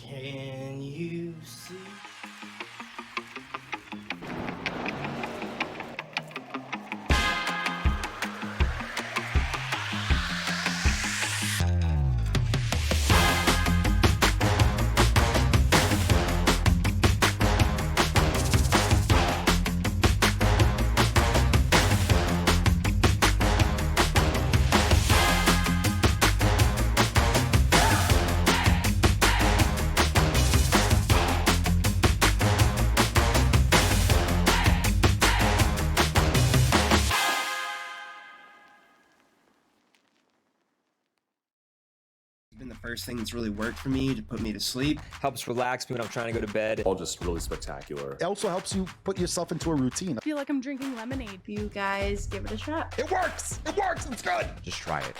Can you see? Been the first thing that's really worked for me to put me to sleep. Helps relax me when I'm trying to go to bed. All just really spectacular. It also helps you put yourself into a routine. I feel like I'm drinking lemonade. You guys give it a shot. It works! It works! It's good! Just try it.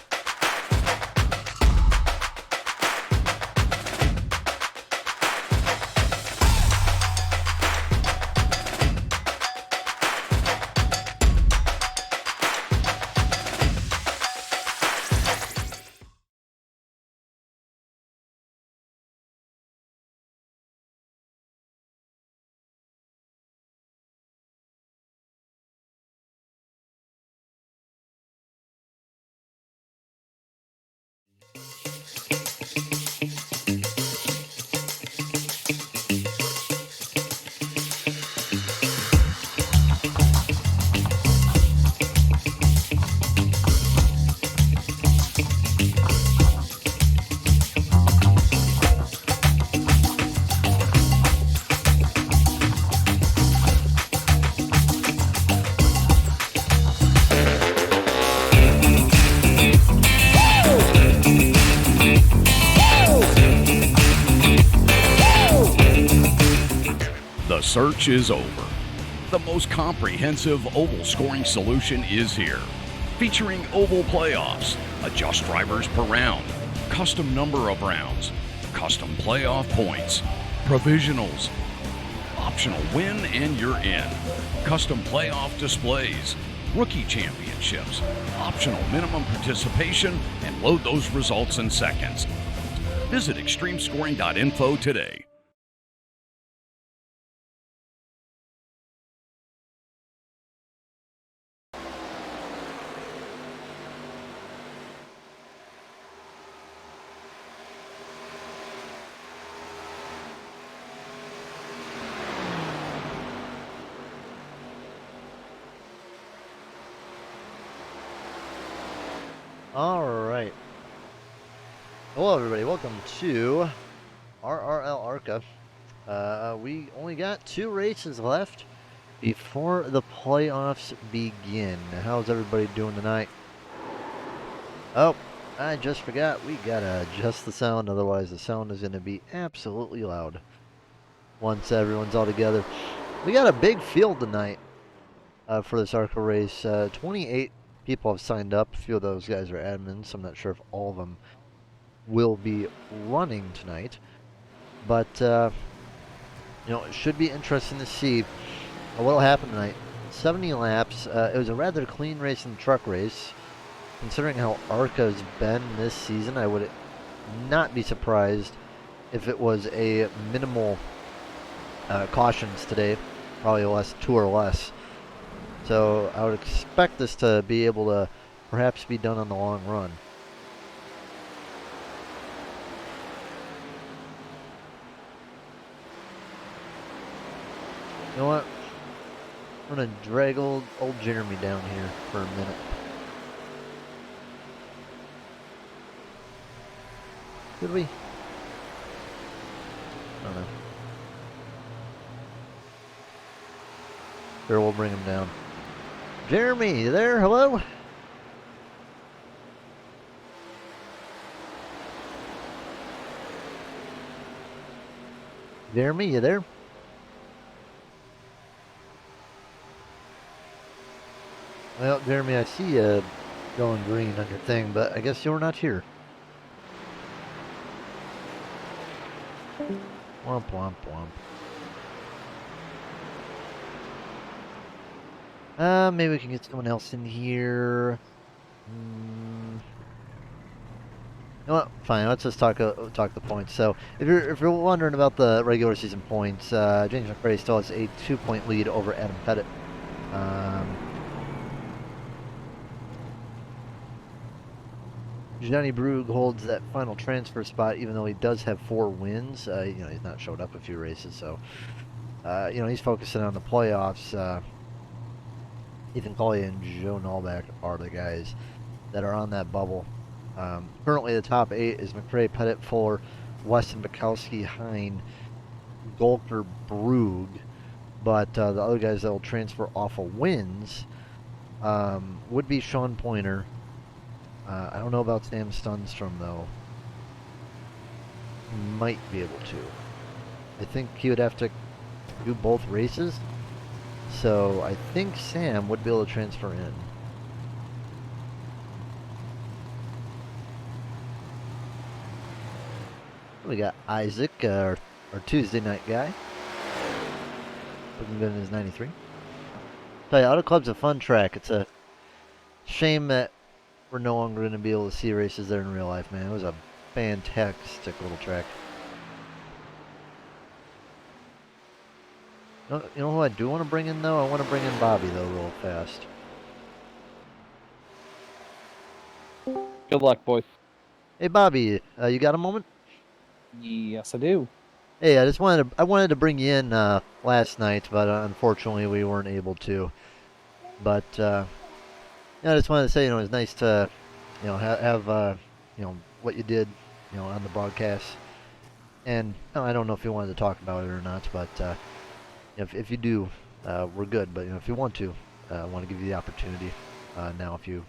The search is over. The most comprehensive oval scoring solution is here. Featuring oval playoffs, adjust drivers per round, custom number of rounds, custom playoff points, provisionals, optional win and you're in, custom playoff displays, rookie championships, optional minimum participation, and load those results in seconds. Visit extremescoring.info today. Alright. Hello everybody, welcome to RRL Arca. We only got 2 races left before the playoffs begin. How's everybody doing tonight? Oh, I just forgot, we gotta adjust the sound, otherwise the sound is gonna be absolutely loud once everyone's all together. We got a big field tonight for this Arca race. 28 people have signed up. A few of those guys are admins, so I'm not sure if all of them will be running tonight. But, you know, it should be interesting to see what will happen tonight. 70 laps. It was a rather clean race in the truck race. Considering how Arca has been this season, I would not be surprised if it was a minimal cautions today. Probably 2 or less. So I would expect this to be able to perhaps be done on the long run. You know what? I'm going to drag old Jeremy down here for a minute. Did we? I don't know. Sure, we'll bring him down. Jeremy, you there? Hello? Jeremy, you there? Well, Jeremy, I see you going green on your thing, but I guess you're not here. Womp womp womp. Maybe we can get someone else in here. know what? Fine. Let's just talk the points. So, if you're wondering about the regular season points, James McRae still has a 2-point lead over Adam Pettit. Johnny Brugge holds that final transfer spot, even though he does have 4 wins. He's not showed up a few races, so he's focusing on the playoffs. Ethan Collier and Joe Nalback are the guys that are on that bubble. Currently, the top 8 is McRae, Pettit, Fuller, Weston, Bukowski, Hine, Golker, Brugge. But the other guys that will transfer off of wins would be Sean Pointer. I don't know about Sam Stunstrom, though. Might be able to. I think he would have to do both races. So I think Sam would be able to transfer in. We got Isaac, our Tuesday night guy. Looking good in his 93. Tell you, Auto Club's a fun track. It's a shame that we're no longer going to be able to see races there in real life, man. It was a fantastic little track. You know who I do want to bring in, though? I want to bring in Bobby, though, real fast. Good luck, boys. Hey, Bobby, you got a moment? Yes, I do. Hey, I wanted to bring you in last night, but unfortunately we weren't able to. But I just wanted to say, it was nice to, have what you did, on the broadcast. And I don't know if you wanted to talk about it or not, but if you do, we're good. But if you want to, I want to give you the opportunity now if you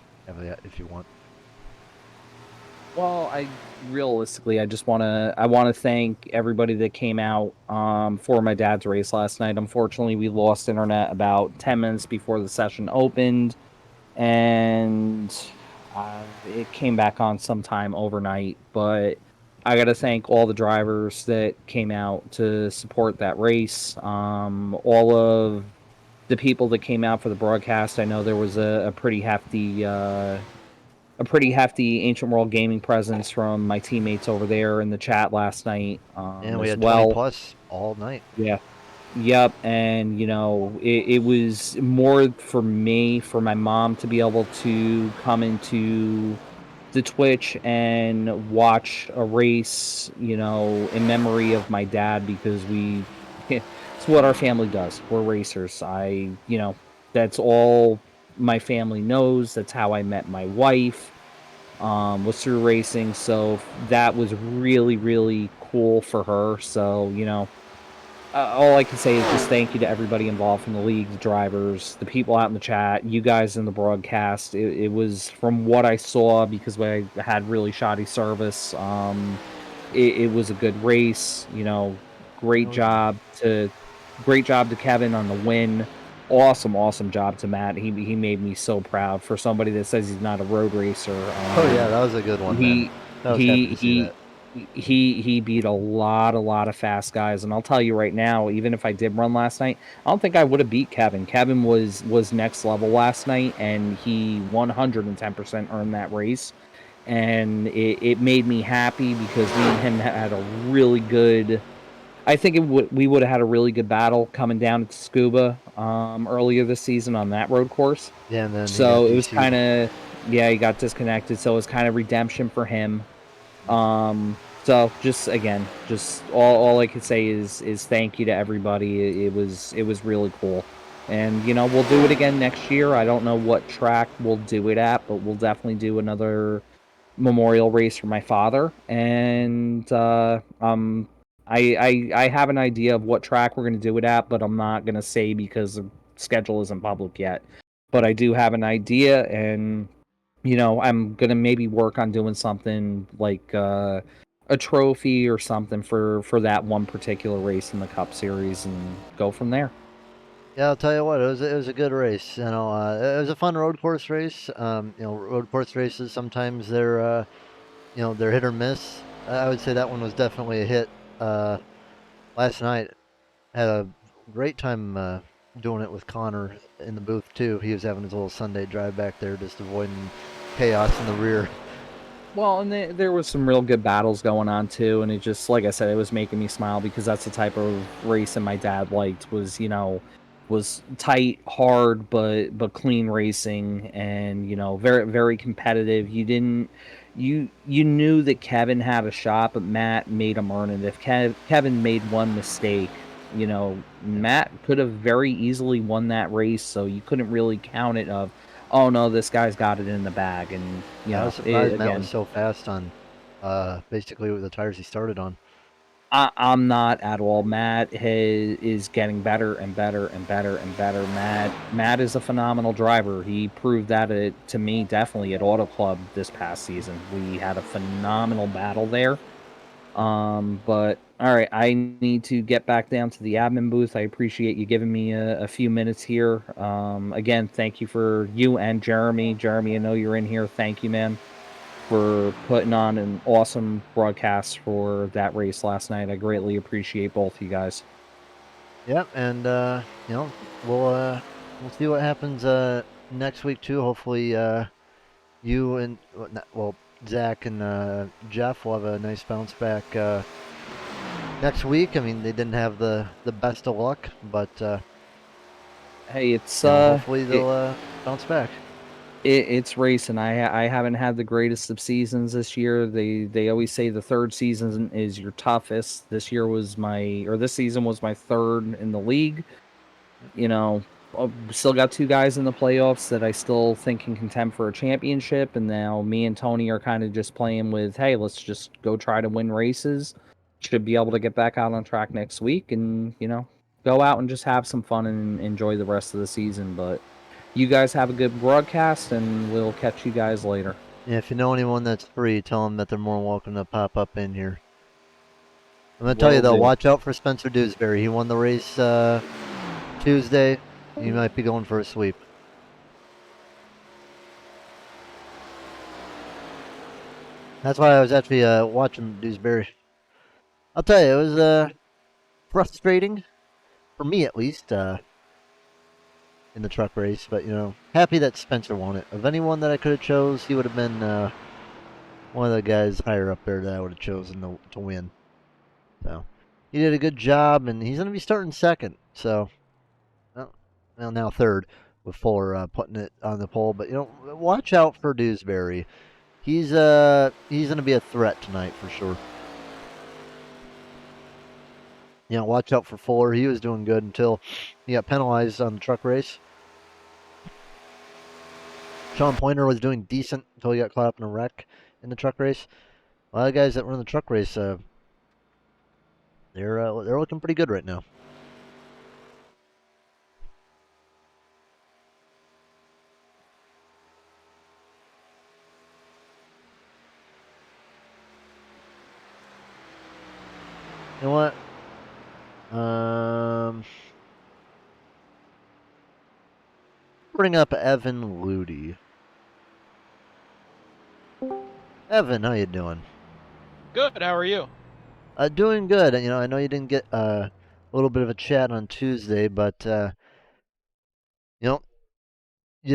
want. Well, I just want to thank everybody that came out for my dad's race last night. Unfortunately, we lost internet about 10 minutes before the session opened, and it came back on sometime overnight. But I got to thank all the drivers that came out to support that race. All of the people that came out for the broadcast. I know there was a pretty hefty Ancient World Gaming presence from my teammates over there in the chat last night. And we had 20 plus all night. Yeah. Yep. And, it was more for me, for my mom to be able to come into the Twitch and watch a race, in memory of my dad, because it's what our family does. We're racers. That's all my family knows. That's how I met my wife, was through racing. So that was really, really cool for her. So, all I can say is just thank you to everybody involved from the league, the drivers, the people out in the chat, you guys in the broadcast. It was, from what I saw, because I had really shoddy service, it was a good race. Great job to Kevin on the win. Awesome job to Matt. He made me so proud. For somebody that says he's not a road racer. Oh yeah, that was a good one. He beat a lot of fast guys, and I'll tell you right now, even if I did run last night, I don't think I would have beat Kevin. Kevin was next level last night, and he 110% earned that race, and it made me happy because me and him had a really good. I think we would have had a really good battle coming down to Scuba earlier this season on that road course. Yeah, and then so it was kind of he got disconnected. So it was kind of redemption for him. So just all I could say is thank you to everybody. It was really cool, and we'll do it again next year. I don't know what track we'll do it at, but we'll definitely do another memorial race for my father, and I have an idea of what track we're going to do it at, but I'm not going to say because the schedule isn't public yet. But I do have an idea, and I'm going to maybe work on doing something like a trophy or something for that one particular race in the Cup Series, and go from there. Yeah, I'll tell you what, it was a good race. It was a fun road course race. Road course races, sometimes they're they're hit or miss. I would say that one was definitely a hit. Last night, had a great time doing it with Connor in the booth too. He was having his little Sunday drive back there, just avoiding chaos in the rear. Well, and there was some real good battles going on too, and it just, like I said, it was making me smile because that's the type of racing my dad liked. Was tight, hard, but clean racing, and very very competitive. You knew that Kevin had a shot, but Matt made him earn it. If Kevin made one mistake, Matt could have very easily won that race, so you couldn't really count it of, oh no, this guy's got it in the bag, and I was surprised Matt was again, so fast on basically the tires he started on. I'm not at all. Matt is getting better and better and better and better. Matt is a phenomenal driver. He proved that to me definitely at Auto Club this past season. We had a phenomenal battle there. But all right, I need to get back down to the admin booth. I appreciate you giving me a few minutes here. Again, thank you for you and Jeremy. Jeremy, I know you're in here. Thank you, man, for putting on an awesome broadcast for that race last night. I greatly appreciate both of you guys. Yep, and we'll see what happens next week too. Hopefully, you and Zach and Jeff will have a nice bounce back next week. I mean, they didn't have the best of luck, but Hey, it's hopefully they'll bounce back. It's racing. I haven't had the greatest of seasons this year. They always say the third season is your toughest. This season was my third in the league. Still got two guys in the playoffs that I still think can contend for a championship, and now me and Tony are kind of just playing with, hey, let's just go try to win races. Should be able to get back out on track next week, and go out and just have some fun and enjoy the rest of the season. But you guys have a good broadcast, and we'll catch you guys later. Yeah, if you know anyone that's free, tell them that they're more welcome to pop up in here. I'm gonna tell you though, watch out for Spencer Dewsbury. He won the race Tuesday. He might be going for a sweep. That's why I was actually watching Dewsbury. I'll tell you, it was frustrating, for me at least, in the truck race. But, happy that Spencer won it. Of anyone that I could have chose, he would have been one of the guys higher up there that I would have chosen to win. So, he did a good job, and he's going to be starting second. So, well, now third before putting it on the pole. But, watch out for Dewsbury. He's going to be a threat tonight for sure. Watch out for Fuller. He was doing good until he got penalized on the truck race. Sean Pointer was doing decent until he got caught up in a wreck in the truck race. A lot of guys that were in the truck race, they're looking pretty good right now. You know what? Bring up Evan Ludy. Evan, how you doing? Good. How are you? Doing good. I know you didn't get a little bit of a chat on Tuesday, but you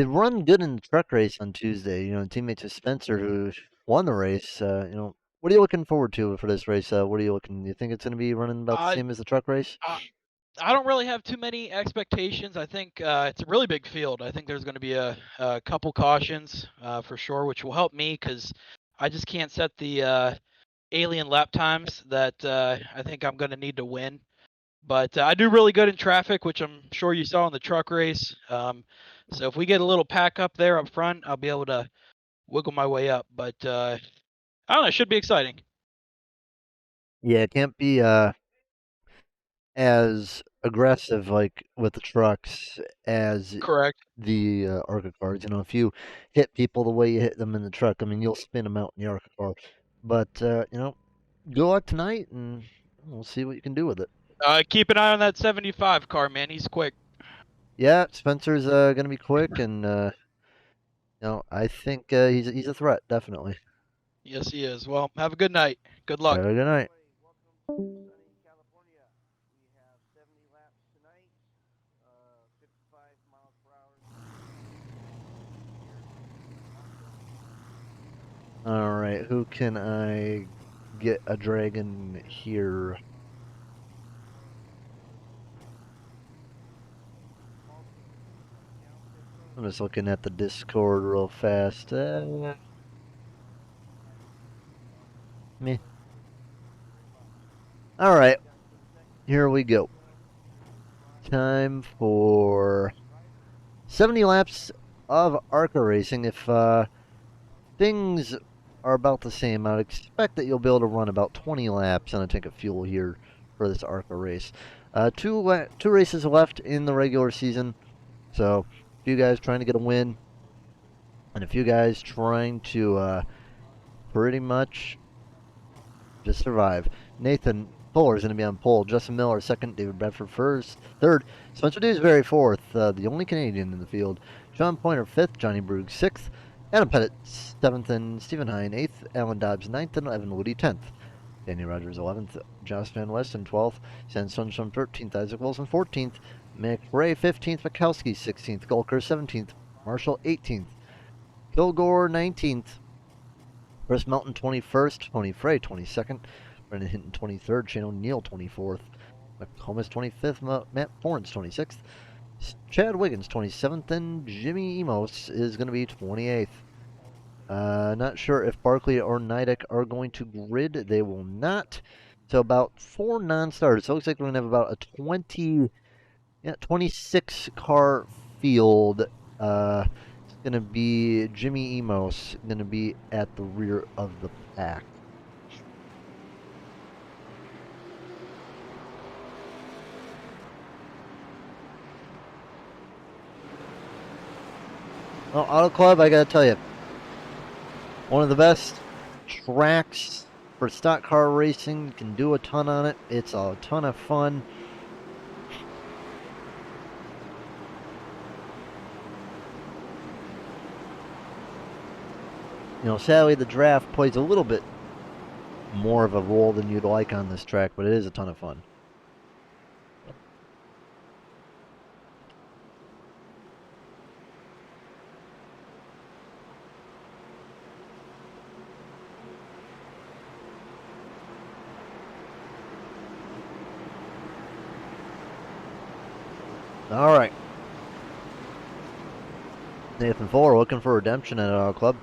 run good in the truck race on Tuesday. Teammates with Spencer who won the race. What are you looking forward to for this race? What are you looking? You think it's going to be running about the same as the truck race? I don't really have too many expectations. I think it's a really big field. I think there's going to be a couple cautions for sure, which will help me because I just can't set the alien lap times that I think I'm going to need to win. But I do really good in traffic, which I'm sure you saw in the truck race. So if we get a little pack up there up front, I'll be able to wiggle my way up. But I don't know. It should be exciting. Yeah, it can't be as aggressive like with the trucks as Correct. the Arca cars. If you hit people the way you hit them in the truck, I mean, you'll spin them out in the Arca car. But go out tonight and we'll see what you can do with it. Keep an eye on that 75 car, man. He's quick. Yeah, Spencer's gonna be quick, and I think he's a threat, definitely. Yes, he is. Well, have a good night. Good luck. Have a good night. Alright, who can I get a dragon here? I'm just looking at the Discord real fast. Meh. Alright, here we go. Time for 70 laps of Arca racing. If things are about the same, I would expect that you'll be able to run about 20 laps on a tank of fuel here for this Arca race. Two races left in the regular season, so a few guys trying to get a win, and a few guys trying to pretty much just survive. Nathan Fuller is going to be on pole. Justin Miller second. David Bradford first. Third. Spencer Dewsbury fourth. The only Canadian in the field. John Pointer fifth. Johnny Brugge sixth. Adam Pettit seventh. And Stephen Hine eighth. Alan Dobbs ninth. And Evan Woody 10th. Danny Rogers 11th. Josh Van Westen 12th. San Sunshine 13th. Isaac Wilson 14th. McRae 15th. Mikowski 16th. Gulker 17th. Marshall 18th. Kilgore 19th. Chris Melton 21st, Tony Frey 22nd, Brendan Hinton 23rd, Shane O'Neill 24th, McComas 25th, Matt Forens 26th, Chad Wiggins 27th, and Jimmy Emos is going to be 28th. Not sure if Barkley or Nidek are going to grid. They will not. So about 4 non-starters. So it looks like we're going to have about a 26 car field. Going to be Jimmy Emos, going to be at the rear of the pack. Well, Auto Club, I got to tell you, one of the best tracks for stock car racing. You can do a ton on it. It's a ton of fun. You know, sadly, the draft plays a little bit more of a role than you'd like on this track, but it is a ton of fun. All right. Nathan Fuller looking for redemption at our club.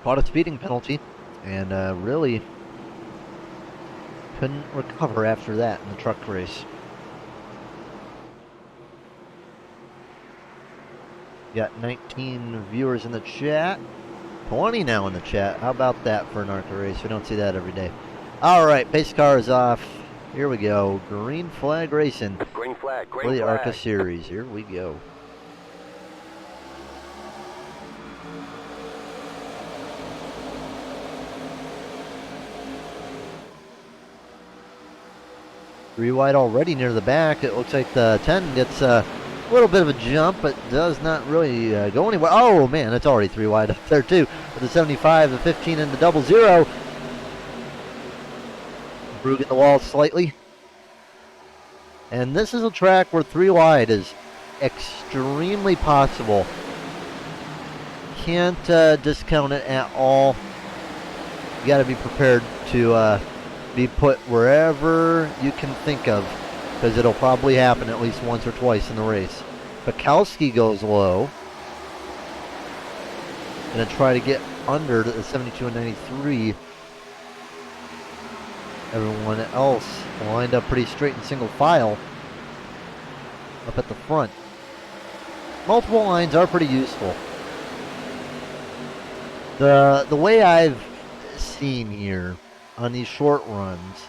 Caught a speeding penalty, and really couldn't recover after that in the truck race. Got 19 viewers in the chat, 20 now in the chat. How about that for an Arca race? We don't see that every day. All right, pace car is off. Here we go. Green flag racing. Green flag, green for the flag. Arca series. Here we go. Three wide already near the back. It looks like the 10 gets a little bit of a jump, but does not really go anywhere. Oh, man, it's already three wide up there, too. With the 75, the 15, and the 00. Brugge in the wall slightly. And this is a track where three wide is extremely possible. Can't discount it at all. You got to be prepared to be put wherever you can think of, because it'll probably happen at least once or twice in the race. Mikowski goes low. Gonna try to get under the 72 and 93. Everyone else lined up pretty straight in single file up at the front. Multiple lines are pretty useful. The way I've seen here on these short runs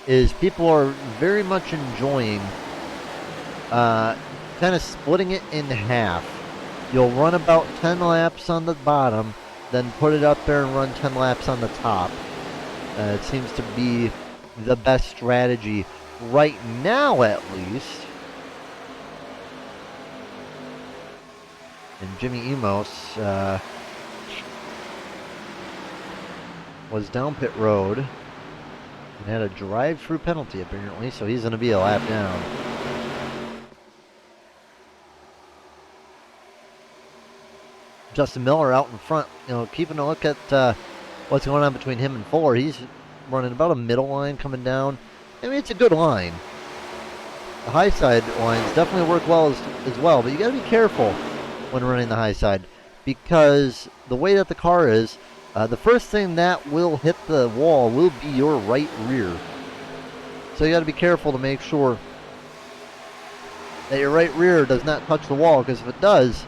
is people are very much enjoying kind of splitting it in half. You'll run about 10 laps on the bottom, then put it up there and run 10 laps on the top. It seems to be the best strategy right now, at least. And Jimmy Emos was down pit road and had a drive-through penalty, apparently, so he's going to be a lap down. Justin Miller out in front, keeping a look at what's going on between him and Fuller. He's running about a middle line coming down. I mean, it's a good line. The high side lines definitely work well as well, but you got to be careful when running the high side because the way that the car is, the first thing that will hit the wall will be your right rear. So you got to be careful to make sure that your right rear does not touch the wall, because if it does,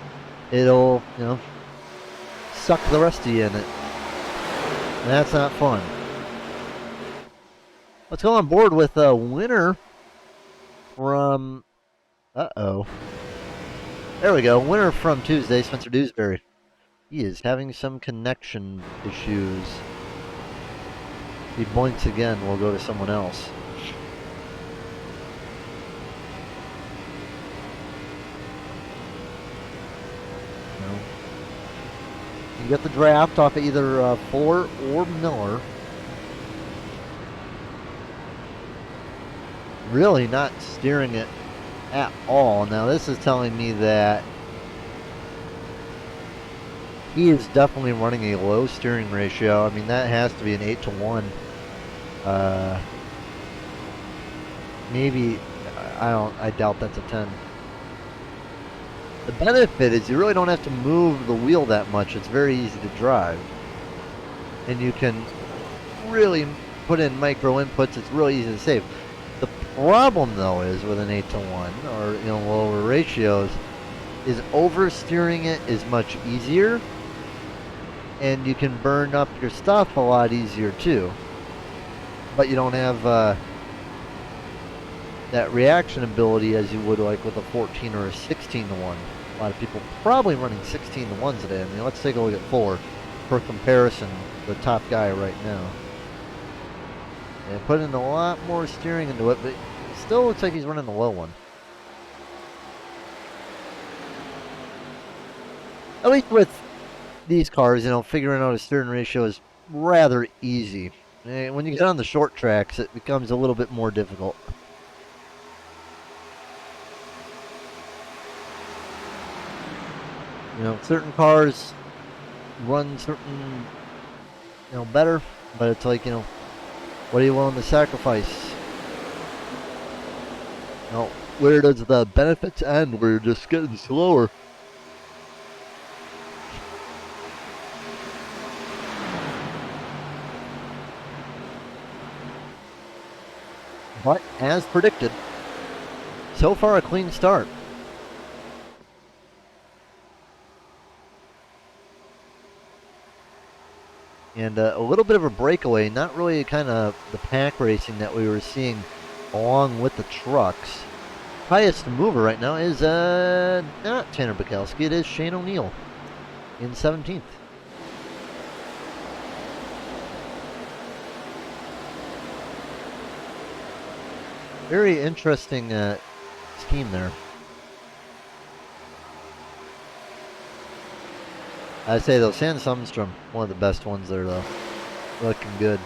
it'll, suck the rest of you in it. And that's not fun. Let's go on board with a winner from, there we go, winner from Tuesday, Spencer Dewsbury. He is having some connection issues. If he blinks again, we'll go to someone else. No. You get the draft off of either Fuller or Miller. Really not steering it at all. Now this is telling me that he is definitely running a low steering ratio. I mean, that has to be an 8-to-1. Maybe, I doubt that's a 10. The benefit is you really don't have to move the wheel that much. It's very easy to drive. And you can really put in micro inputs. It's really easy to save. The problem, though, is with an 8-to-1 or lower ratios, is oversteering it is much easier, and you can burn up your stuff a lot easier too. But you don't have that reaction ability as you would like with a 14 or a 16-to-1. A lot of people probably running 16-to-1s today. I mean, let's take a look at Fuller for comparison, the top guy right now. And put in a lot more steering into it, but it still looks like he's running the low one. At least with these cars, figuring out a steering ratio is rather easy. And when you get on the short tracks, it becomes a little bit more difficult. Certain cars run certain, better, but it's like, what are you willing to sacrifice? Where does the benefits end? We're just getting slower. But as predicted, so far a clean start. And a little bit of a breakaway, not really kind of the pack racing that we were seeing along with the trucks. Highest mover right now is not Tanner Bukowski, it is Shane O'Neill in 17th. Very interesting scheme there. I say though, San Sundstrom, one of the best ones there though. Looking good.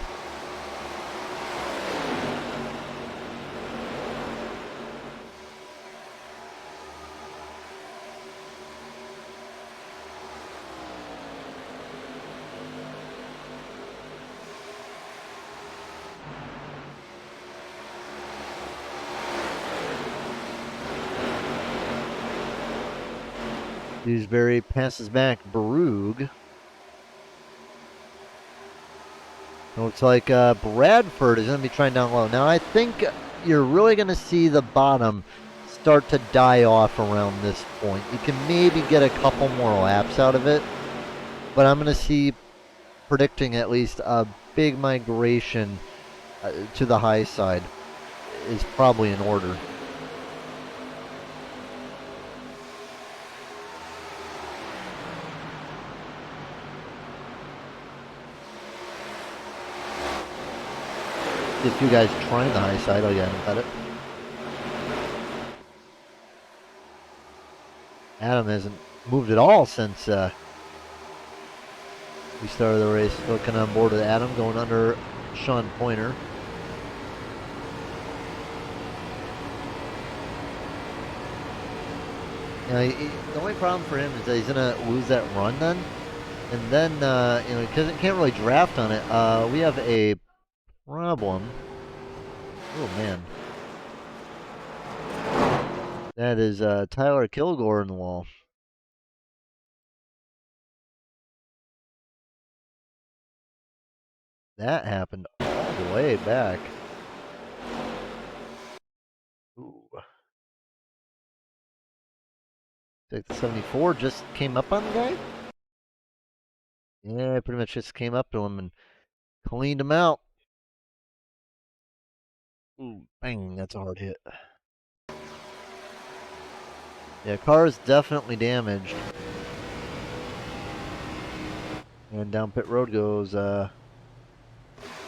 Dewsbury passes back Barug. Looks like Bradford is going to be trying down low. Now I think you're really going to see the bottom start to die off around this point. You can maybe get a couple more laps out of it, but I'm going to see, predicting at least a big migration to the high side is probably in order. A few guys trying the high side. Oh yeah, I got it. Adam hasn't moved at all since we started the race. Looking on board with Adam, going under Sean Pointer. The only problem for him is that he's gonna lose that run then, and then because it can't really draft on it. We have a problem. Oh man, that is Tyler Kilgore in the wall. That happened all the way back. Ooh. Like the 74 just came up on the guy? Yeah, pretty much just came up to him and cleaned him out. Ooh, bang, that's a hard hit. Yeah, car is definitely damaged. And down pit road goes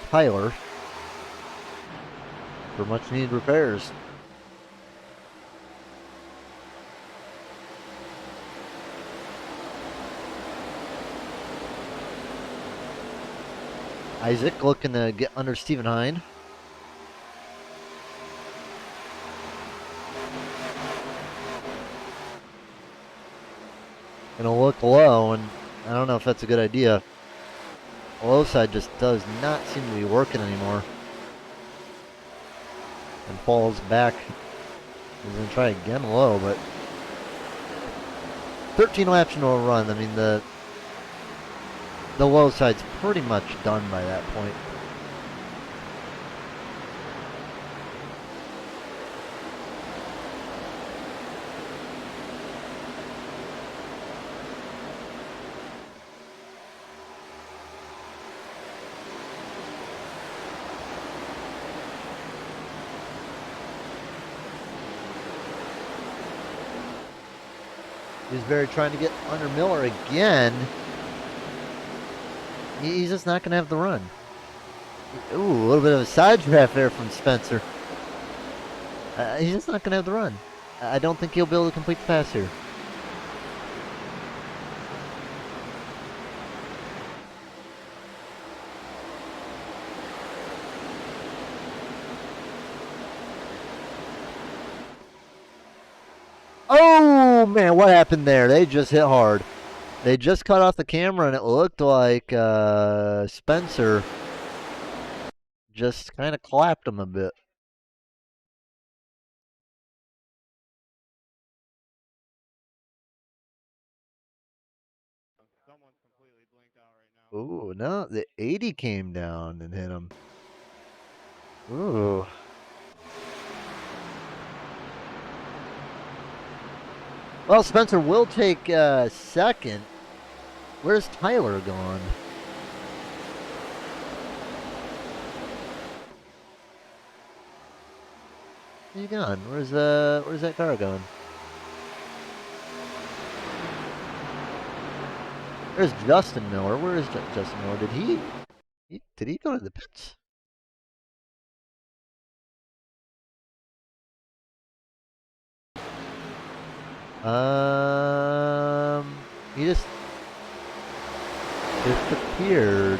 Tyler for much needed repairs. Isaac looking to get under Stephen Hine. Gonna look low, and I don't know if that's a good idea. The low side just does not seem to be working anymore. And falls back. He's gonna try again low, but 13 laps into a run. I mean, the low side's pretty much done by that point. Dewsbury trying to get under Miller again. He's just not going to have the run. Ooh, a little bit of a side draft there from Spencer. He's just not going to have the run. I don't think he'll be able to complete the pass here. Oh, man, what happened there? They just hit hard. They just cut off the camera, and it looked like Spencer just kind of clapped him a bit. Ooh, no, the 80 came down and hit him. Ooh. Well, Spencer will take second. Where's Tyler gone? Where's he gone? Where's that car going? There's Justin Miller. Where is Justin Miller? Did he go to the pits? He just disappeared.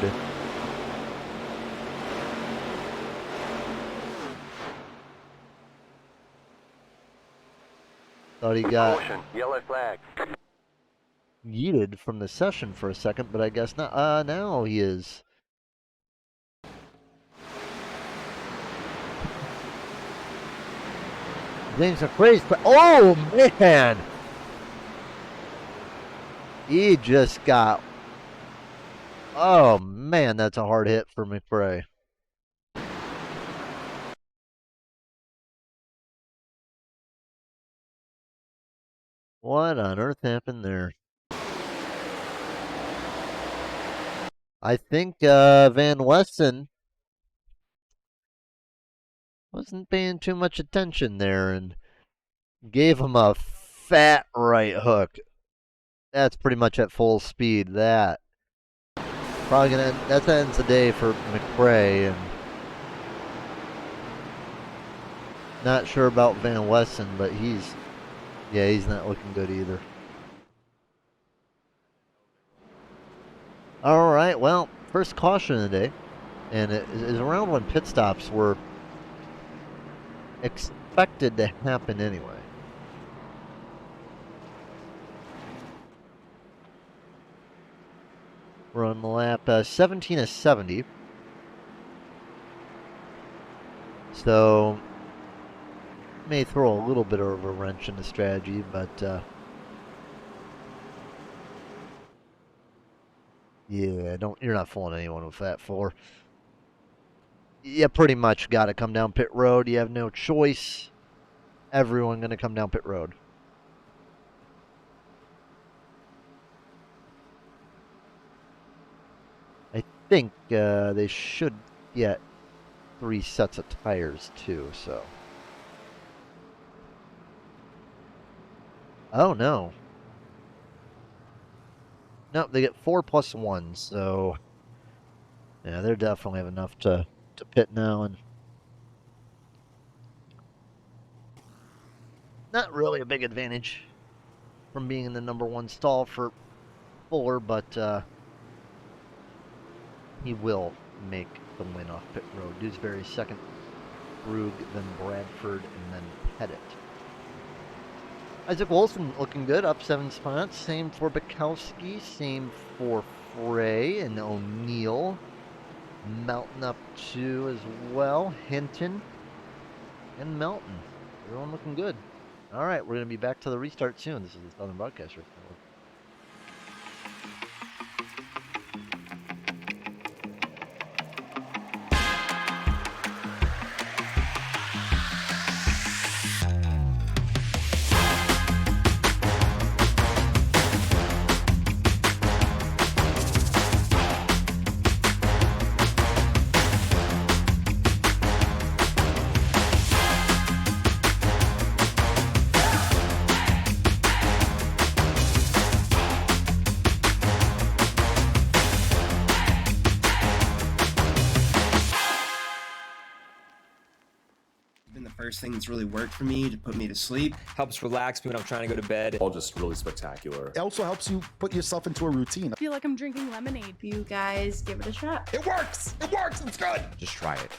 Thought he got yellow flag. Yeeted from the session for a second, but I guess not. Now he is. James McRae's. Oh man! He just got. Oh man, that's a hard hit for McRae. What on earth happened there? I think Van Weston wasn't paying too much attention there and gave him a fat right hook. That's pretty much at full speed. That probably gonna end, that ends the day for McRae, and not sure about Van Weston, but he's not looking good either. All right, well, first caution of the day, and it is around when pit stops were expected to happen anyway. We're on lap 17 of 70. So, may throw a little bit of a wrench in the strategy, but yeah, you're not fooling anyone with that four. You pretty much got to come down pit road. You have no choice. Everyone going to come down pit road. I think they should get 3 sets of tires too, so. Oh no. Nope, they get 4 plus 1, so yeah, they're definitely have enough to pit now, and not really a big advantage from being in the #1 stall for Fuller, but he will make the win off pit road. Dewsbury second, Brugge, then Bradford, and then Pettit. Isaac Wilson looking good, up 7 spots. Same for Bukowski, same for Frey and O'Neill. Melton up 2 as well. Hinton and Melton. Everyone looking good. All right, we're going to be back to the restart soon. This is the Southern Broadcaster. First thing that's really worked for me to put me to sleep. Helps relax me when I'm trying to go to bed. All just really spectacular. It also helps you put yourself into a routine. I feel like I'm drinking lemonade. You guys give it a shot. It works! It works! It's good! Just try it.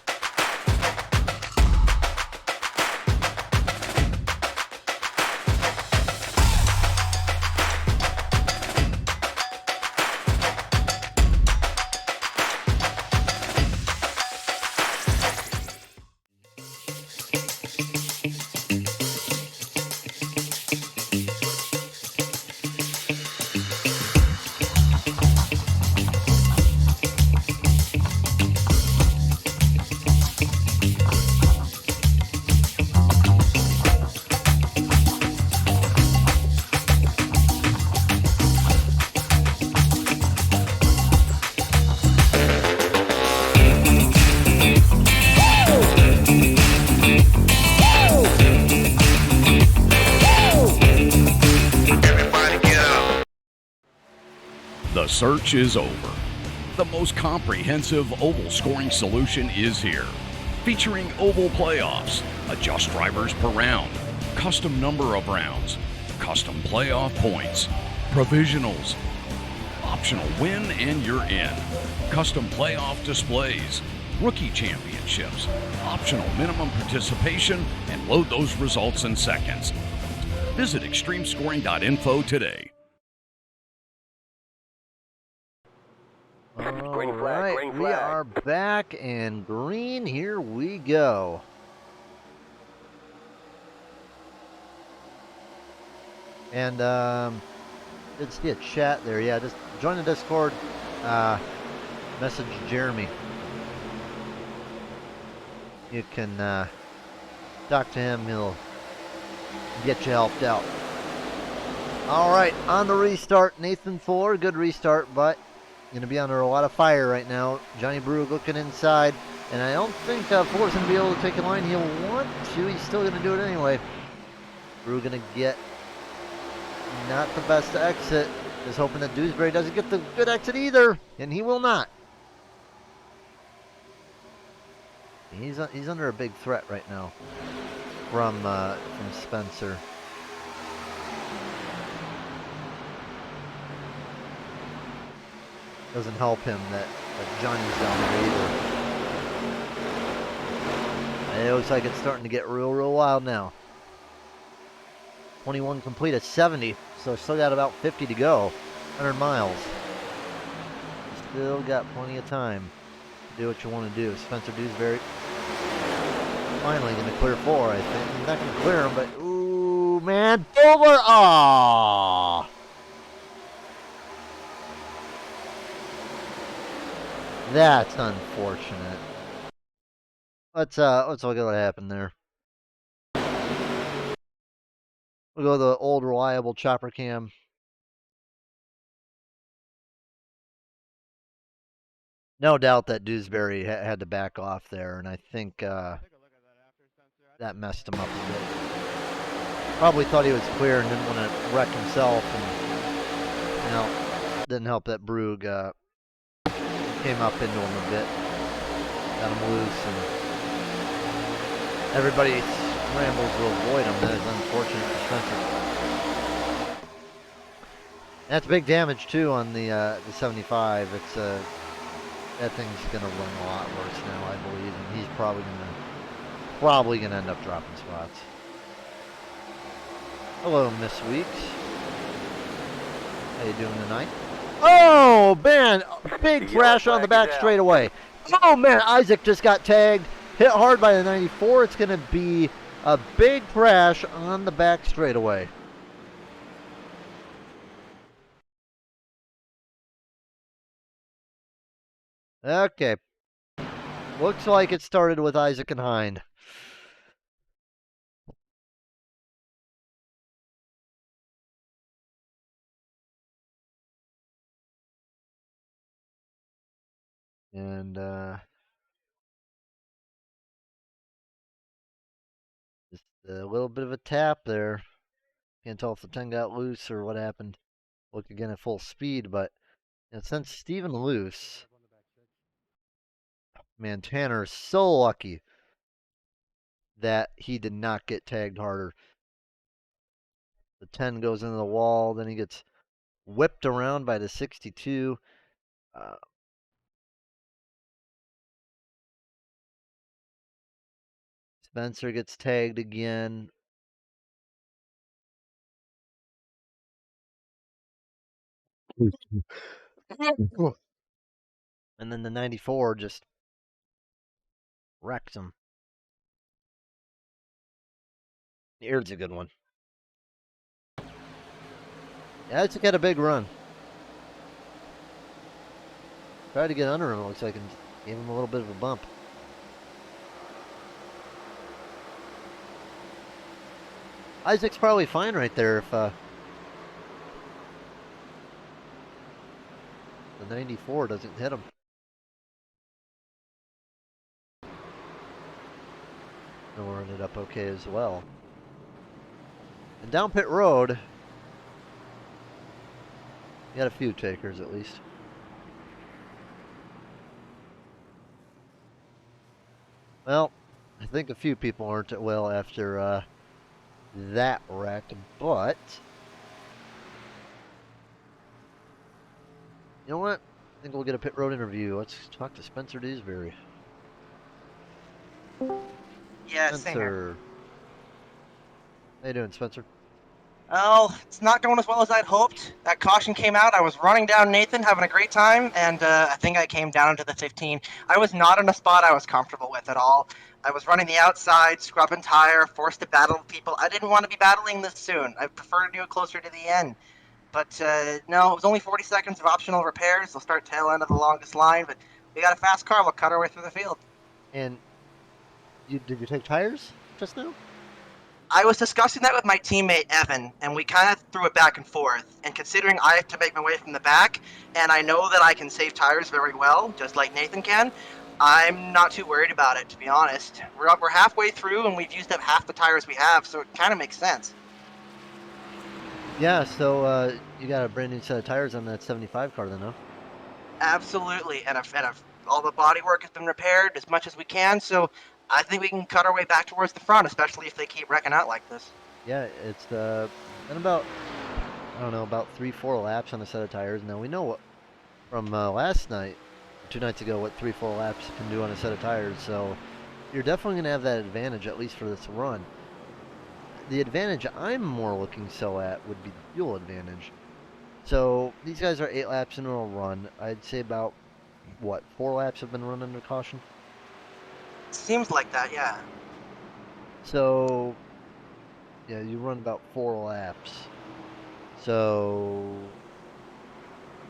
The search is over. The most comprehensive oval scoring solution is here. Featuring oval playoffs, adjust drivers per round, custom number of rounds, custom playoff points, provisionals, optional win and you're in, custom playoff displays, rookie championships, optional minimum participation, and load those results in seconds. Visit extremescoring.info today. All right, we are back, and green, here we go. And did see a chat there. Yeah, just join the Discord. Message Jeremy. You can talk to him. He'll get you helped out. All right, on the restart, Nathan Fuller. Good restart, but going to be under a lot of fire right now. Johnny Brugge looking inside, and I don't think Fuller's going to be able to take a line. He'll want to. He's still going to do it anyway. Brugge going to get not the best exit. Just hoping that Dewsbury doesn't get the good exit either, and he will not. He's under a big threat right now from Spencer. Doesn't help him that Johnny's down there either. It looks like it's starting to get real wild now. 21 complete at 70, so still got about 50 to go. 100 miles. still got plenty of time to do what you want to do. Spencer Dewsbury finally going to clear 4, I think. He's not going to clear him, but ooh, man, over! Aww. That's unfortunate. Let's look at what happened there. We'll go to the old reliable chopper cam. No doubt that Dewsbury had to back off there, and I think that messed him up a bit. Probably thought he was clear and didn't want to wreck himself, and didn't help that Brugge came up into him a bit, got him loose, and everybody scrambles to avoid him. That is unfortunate for Spencer. That's big damage too on the 75. It's that thing's gonna run a lot worse now, I believe, and he's probably gonna end up dropping spots. Hello, Miss Weeks. How you doing tonight? Oh man, big crash on the back straightaway. Oh man, Isaac just got tagged, hit hard by the 94. It's gonna be a big crash on the back straightaway. Okay. Looks like it started with Isaac and Hind. And just a little bit of a tap there. Can't tell if the 10 got loose or what happened. Look again at full speed, but since Steven loose, man, Tanner is so lucky that he did not get tagged harder. The 10 goes into the wall, then he gets whipped around by the 62. Spencer gets tagged again. And then the 94 just wrecks him. Here's a good one. Yeah, it's got a big run. Tried to get under him, it looks like, and gave him a little bit of a bump. Isaac's probably fine right there if the 94 doesn't hit him. Nor ended up okay as well. And down pit road, you got a few takers at least. Well, I think a few people aren't at well after that wreck, but you know what? I think we'll get a pit road interview. Let's talk to Spencer Dewsbury. Yeah, Spencer. same here. How you doing, Spencer? Oh, it's not going as well as I'd hoped. That caution came out. I was running down Nathan, having a great time, and I think I came down into the 15. I was not in a spot I was comfortable with at all. I was running the outside, scrubbing tire, forced to battle people. I didn't want to be battling this soon. I prefer to do it closer to the end. But no, it was only 40 seconds of optional repairs. They'll start tail end of the longest line, but we got a fast car. We'll cut our way through the field. And did you take tires just now? I was discussing that with my teammate Evan, and we kind of threw it back and forth. And considering I have to make my way from the back, and I know that I can save tires very well, just like Nathan can, I'm not too worried about it, to be honest. We're halfway through, and we've used up half the tires we have, so it kind of makes sense. Yeah, so you got a brand new set of tires on that 75 car then, huh? Absolutely, and all the body work has been repaired as much as we can, so I think we can cut our way back towards the front, especially if they keep wrecking out like this. Yeah, it's been about, I don't know, about 3-4 laps on a set of tires. Now we know what from last night, 2 nights ago, what 3-4 laps can do on a set of tires. So you're definitely going to have that advantage, at least for this run. The advantage I'm more looking so at would be the fuel advantage. So these guys are 8 laps into a run. I'd say about what, 4 laps have been run under caution? Seems like that, yeah. So, yeah, you run about 4 laps. So,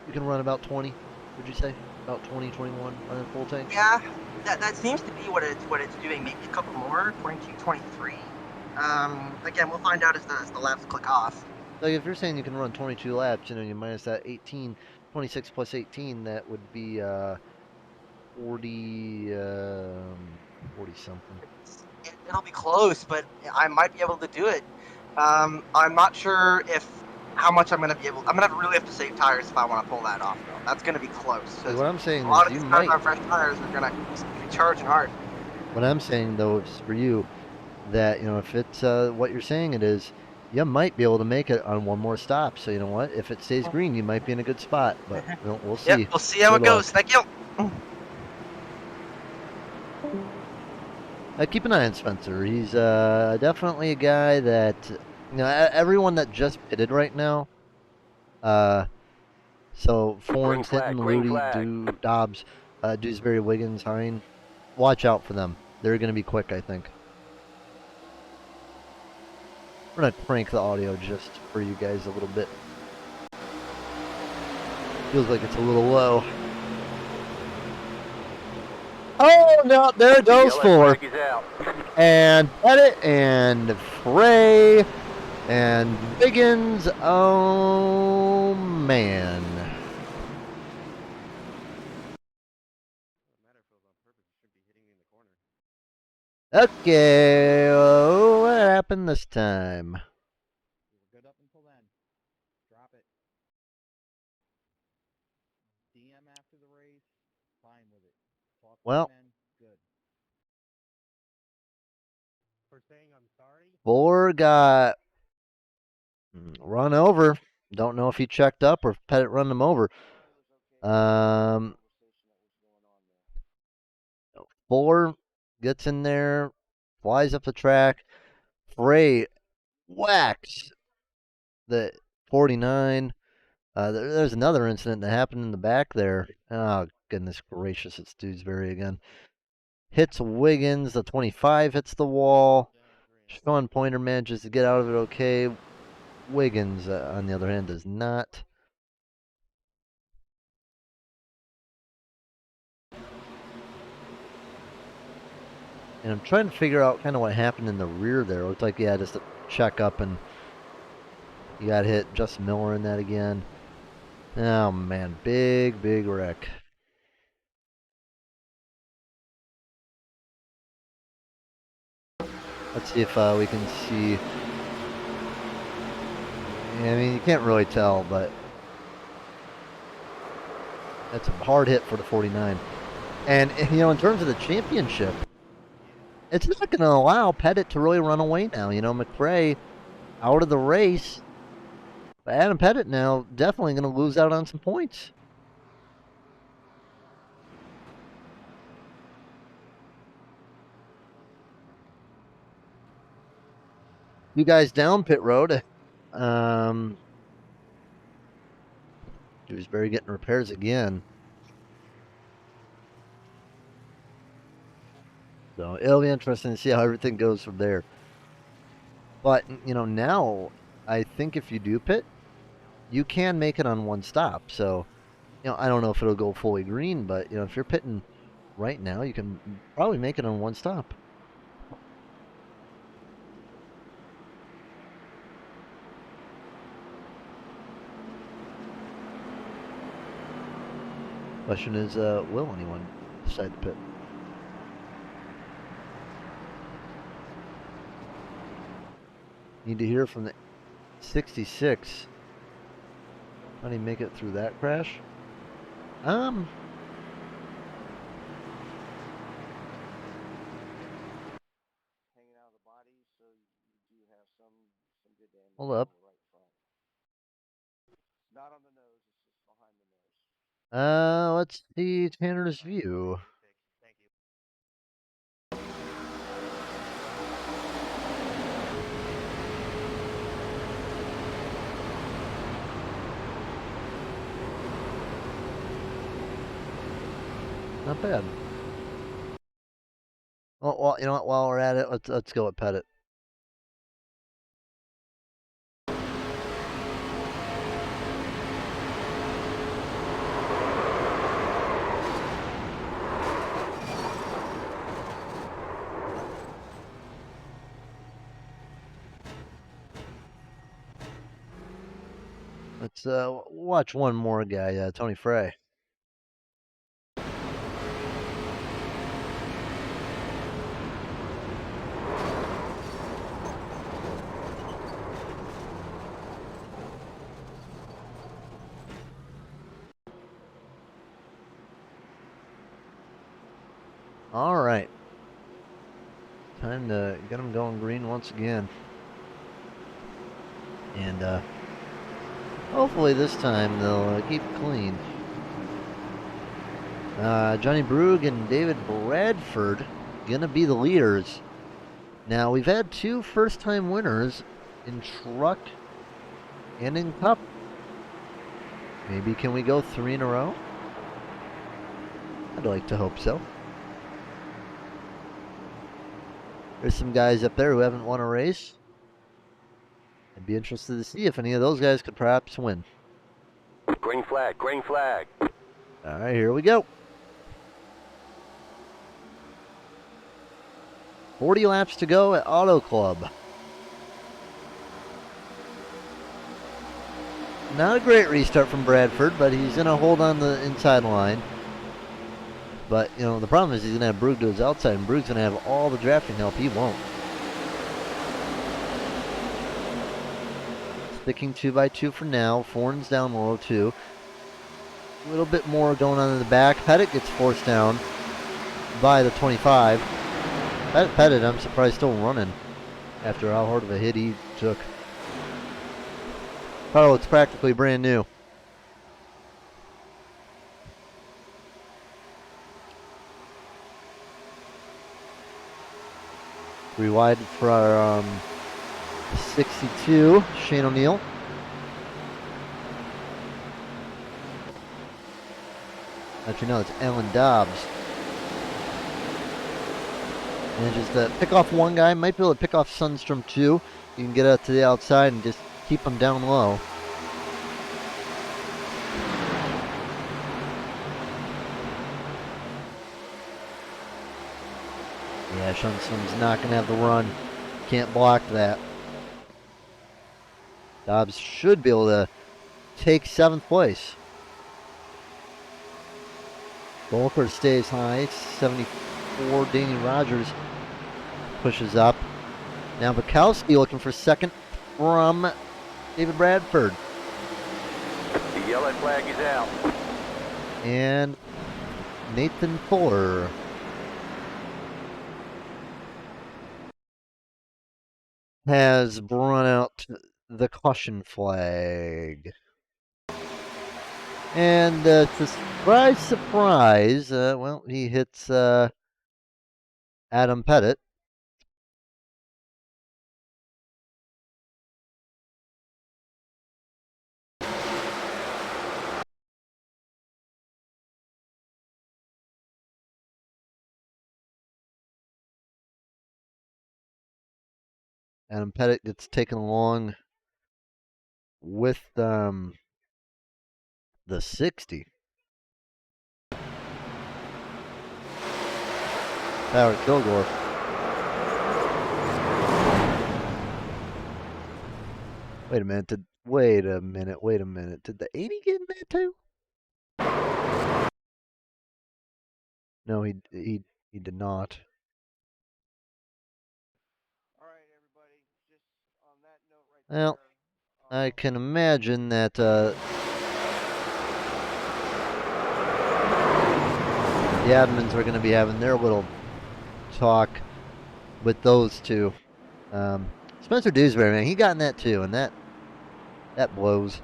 you can run about 20, would you say? About 20, 21 on a full tank? Yeah, that seems to be what it's doing. Maybe a couple more, 22, 23. Again, we'll find out as the laps click off. Like, if you're saying you can run 22 laps, you know, you minus that 18, 26 plus 18, that would be 40, 40 something. It'll be close, but I might be able to do it. I'm not sure how much I'm gonna be able. I'm gonna really have to save tires if I want to pull that off, though. That's gonna be close. See, what I'm saying a lot is of you these cars might. on fresh tires are gonna be charging hard. What I'm saying though is for you that, you know, if it's what you're saying it is, you might be able to make it on one more stop. So you know what? If it stays green, you might be in a good spot. But we'll see. Yep, we'll see how Good it goes. luck. Thank you. Keep an eye on Spencer. He's definitely a guy that, you know, everyone that just pitted right now. So Forns, Hinton, Ludi, Dobbs, Dewsbury, Wiggins, Hine. Watch out for them. They're going to be quick, I think. We're going to crank the audio just for you guys a little bit. Feels like it's a little low. Oh, no, there it goes for. And Pettit and Frey and Wiggins. Oh, man. Okay, what happened this time? Good up until then. Drop it. DM after the race. Fine with it. Talk Well, then. Good. For saying I'm sorry. Bohr got run over. Don't know if he checked up or if Pettit run him over. Bohr gets in there, flies up the track. Frey whacks the 49. There's another incident that happened in the back there. Oh, goodness gracious, it's Dewsbury again. Hits Wiggins. The 25 hits the wall. Sean Pointer manages to get out of it okay. Wiggins, on the other hand, does not. And I'm trying to figure out kind of what happened in the rear there. It looked like, yeah, just a check up and you got hit. Justin Miller in that again. Oh, man. Big, big wreck. Let's see if we can see. I mean, you can't really tell, but that's a hard hit for the 49. And, you know, in terms of the championship, it's not going to allow Pettit to really run away now. You know, McRae out of the race. But Adam Pettit now definitely going to lose out on some points. You guys down pit road. Dewsbury getting repairs again. So it'll be interesting to see how everything goes from there. But, you know, now I think if you do pit, you can make it on one stop. So, you know, I don't know if it'll go fully green, but, you know, if you're pitting right now, you can probably make it on one stop. Question is, will anyone decide to pit? Need to hear from the 66. How do you make it through that crash? Hold up. Let's see Tanner's view. Not bad. Well, you know what? While we're at it, let's go with Pettit. Let's watch one more guy, Tony Frey. All right. Time to get them going green once again. And hopefully this time they'll keep it clean. Johnny Brugge and David Bradford gonna be the leaders. Now, we've had 2 first-time winners in Truck and in Cup. Maybe can we go 3 in a row? I'd like to hope so. There's some guys up there who haven't won a race. I'd be interested to see if any of those guys could perhaps win. Green flag, green flag. All right, here we go. 40 laps to go at Auto Club. Not a great restart from Bradford, but he's going to hold on the inside line. But, you know, the problem is he's going to have Brugge to his outside, and Brugge's going to have all the drafting help. He won't. Sticking 2x2 for now. Forn's down low, too. A little bit more going on in the back. Pettit gets forced down by the 25. Pettit, I'm surprised, still running after how hard of a hit he took. Car looks practically brand new. Three wide for our 62, Shane O'Neill. Actually, no, it's Alan Dobbs. And just pick off one guy. Might be able to pick off Sundstrom too. You can get out to the outside and just keep him down low. Yeah, Sundstrom's not going to have the run. Can't block that. Dobbs should be able to take 7th place. Volker stays high, 74. Danny Rogers pushes up. Now Bukowski looking for 2nd from David Bradford. The yellow flag is out. And Nathan Fuller. Has brought out the caution flag. And to surprise, surprise, well, he hits Adam Pettit. Adam Pettit gets taken along with the 60. Howard Kilgore. Wait a minute. Wait a minute. Did the 80 get in there too? No, he did not. Well, I can imagine that the admins are going to be having their little talk with those two. Spencer Dewsbury, man, he got in that too, and that blows.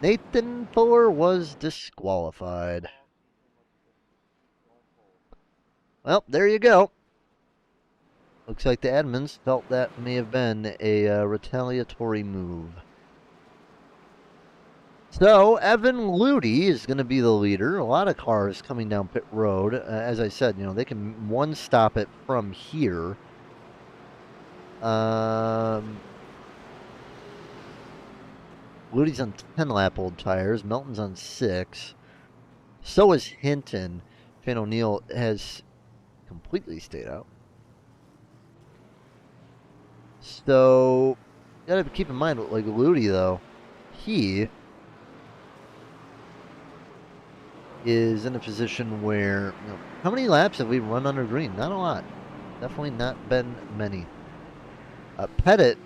Nathan Fuller was disqualified. Well, there you go. Looks like the admins felt that may have been a retaliatory move. So Evan Ludy is going to be the leader. A lot of cars coming down pit road. As I said, they can one stop it from here. Ludy's on 10 lap old tires. Melton's on 6. So is Hinton. Shane O'Neill has completely stayed out. So you gotta keep in mind, like Ludy though, he is in a position where, how many laps have we run under green? Not a lot. Definitely not been many. Pettit,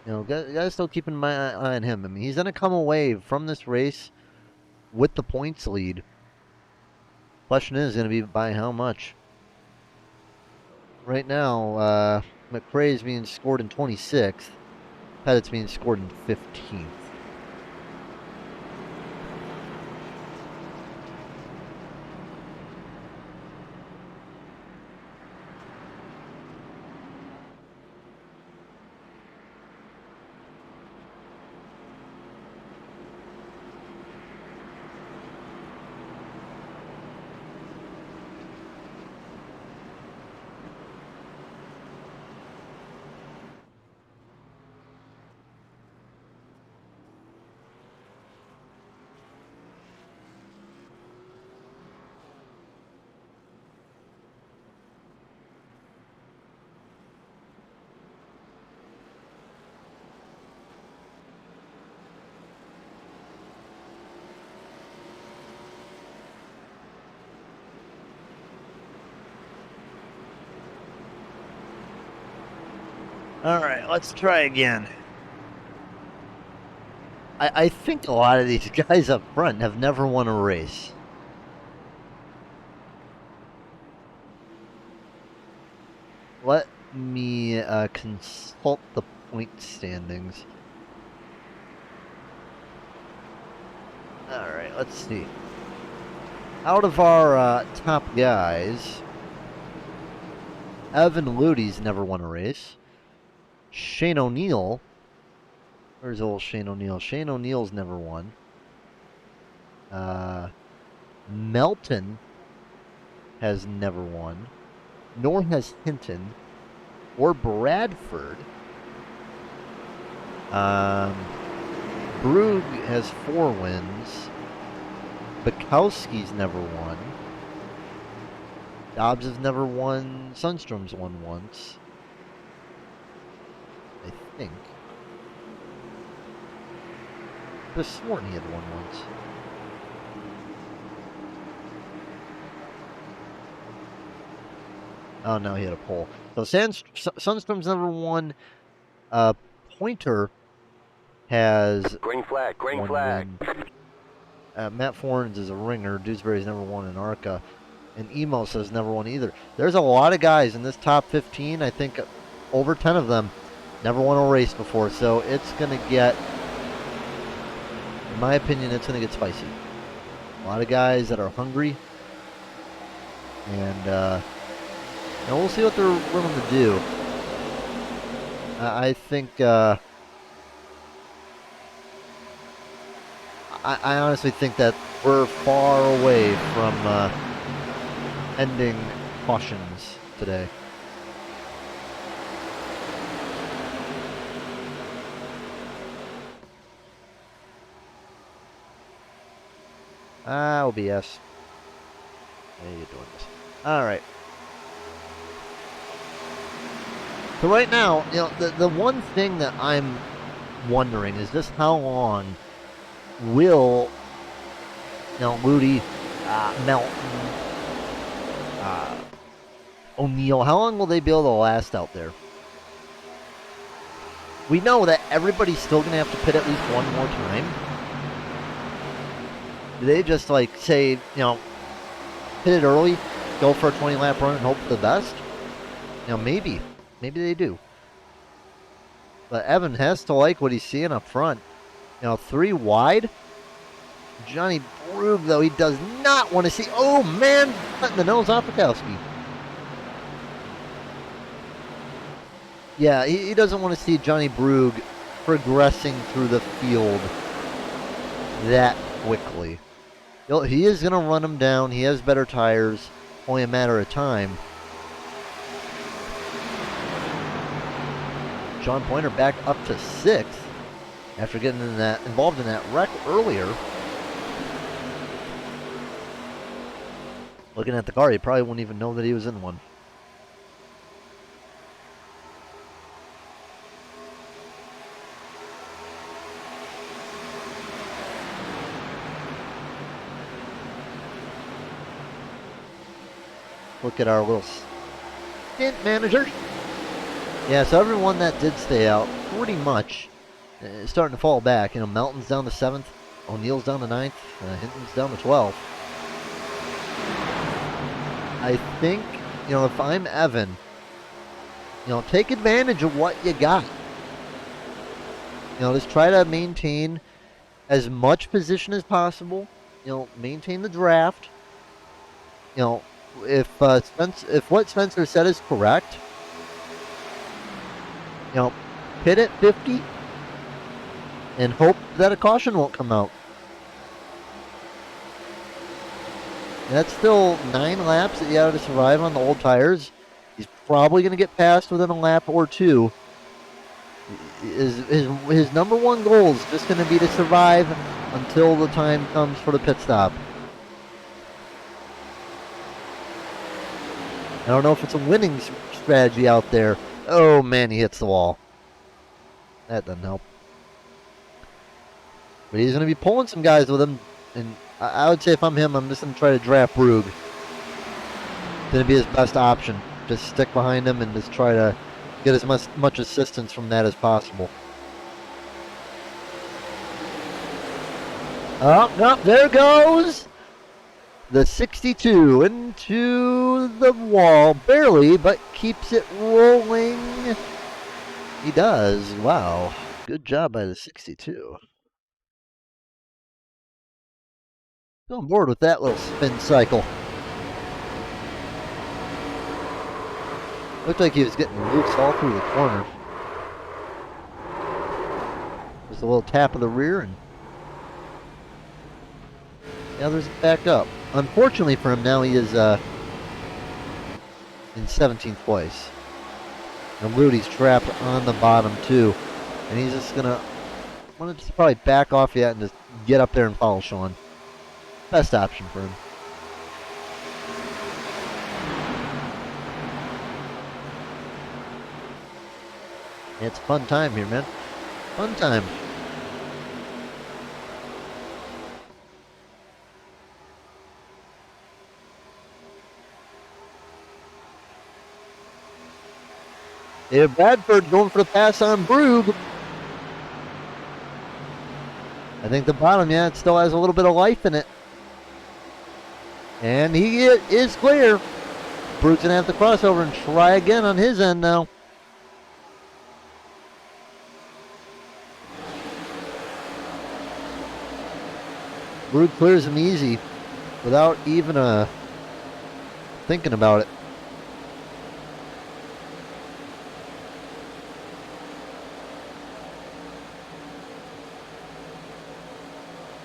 gotta still keep my eye on him. I mean, he's gonna come away from this race with the points lead. Question is gonna be by how much. Right now, McRae's being scored in 26th. Pettit's being scored in 15th. All right, let's try again. I think a lot of these guys up front have never won a race. Let me consult the point standings. All right, let's see. Out of our top guys, Evan Ludy's never won a race. Shane O'Neill. Where's old Shane O'Neill? Shane O'Neill's never won. Melton has never won. Nor has Hinton. Or Bradford. Brugge has 4 wins. Bukowski's never won. Dobbs has never won. Sundstrom's won once. I think. I could have sworn he had won once. Oh, no, he had a pole. So Sundstrom's never won. Pointer has Green flag, green flag. Matt Forens is a ringer. Dewsbury's never won in Arca. And Emos has never won either. There's a lot of guys in this top 15. I think over 10 of them never won a race before. So it's going to get, in my opinion, it's going to get spicy. A lot of guys that are hungry. And we'll see what they're willing to do. I think... I honestly think that we're far away from ending cautions today. OBS. How are you doing this? Alright. So right now, the one thing that I'm wondering is just how long will Ludy, Melton, O'Neill, how long will they be able to last out there? We know that everybody's still going to have to pit at least one more time. Do they just say, pit it early, go for a 20-lap run and hope for the best? Maybe. Maybe they do. But Evan has to like what he's seeing up front. 3 wide. Johnny Brugge, though, he does not want to see. Oh, man, cutting the nose off Bukowski. Yeah, he doesn't want to see Johnny Brugge progressing through the field that quickly. He is going to run him down. He has better tires. Only a matter of time. Sean Pointer back up to 6th after getting involved in that wreck earlier. Looking at the car, he probably wouldn't even know that he was in one. Look at our little stint manager. Yeah, so everyone that did stay out pretty much is starting to fall back. You know, Melton's down to 7th, O'Neill's down to 9th, Hinton's down to 12th. I think, you know, if I'm Evan, you know, take advantage of what you got. You know, just try to maintain as much position as possible. You know, maintain the draft. You know, if what Spencer said is correct, you know, pit at 50 and hope that a caution won't come out. That's still 9 laps that you have to survive on the old tires. He's probably going to get passed within a lap or two. His number one goal is just going to be to survive until the time comes for the pit stop. I don't know if it's a winning strategy out there. Oh man, he hits the wall. That doesn't help. But he's going to be pulling some guys with him. And I would say if I'm him, I'm just going to try to draft Brugge. It's going to be his best option. Just stick behind him and just try to get as much assistance from that as possible. Oh, no, there goes the 62 into the wall. Barely, but keeps it rolling. He does. Wow. Good job by the 62. Go on board with that little spin cycle. Looked like he was getting loose all through the corner. Just a little tap of the rear and the others back up. Unfortunately for him, now he is in 17th place. And Rudy's trapped on the bottom too. And he's just gonna want to probably back off yet and just get up there and follow Sean. Best option for him. It's a fun time here, man. Fun time. Yeah, Bradford going for the pass on Brugge. I think the bottom, yeah, it still has a little bit of life in it. And he is clear. Brugge's going to have to cross over and try again on his end now. Brugge clears him easy without even thinking about it.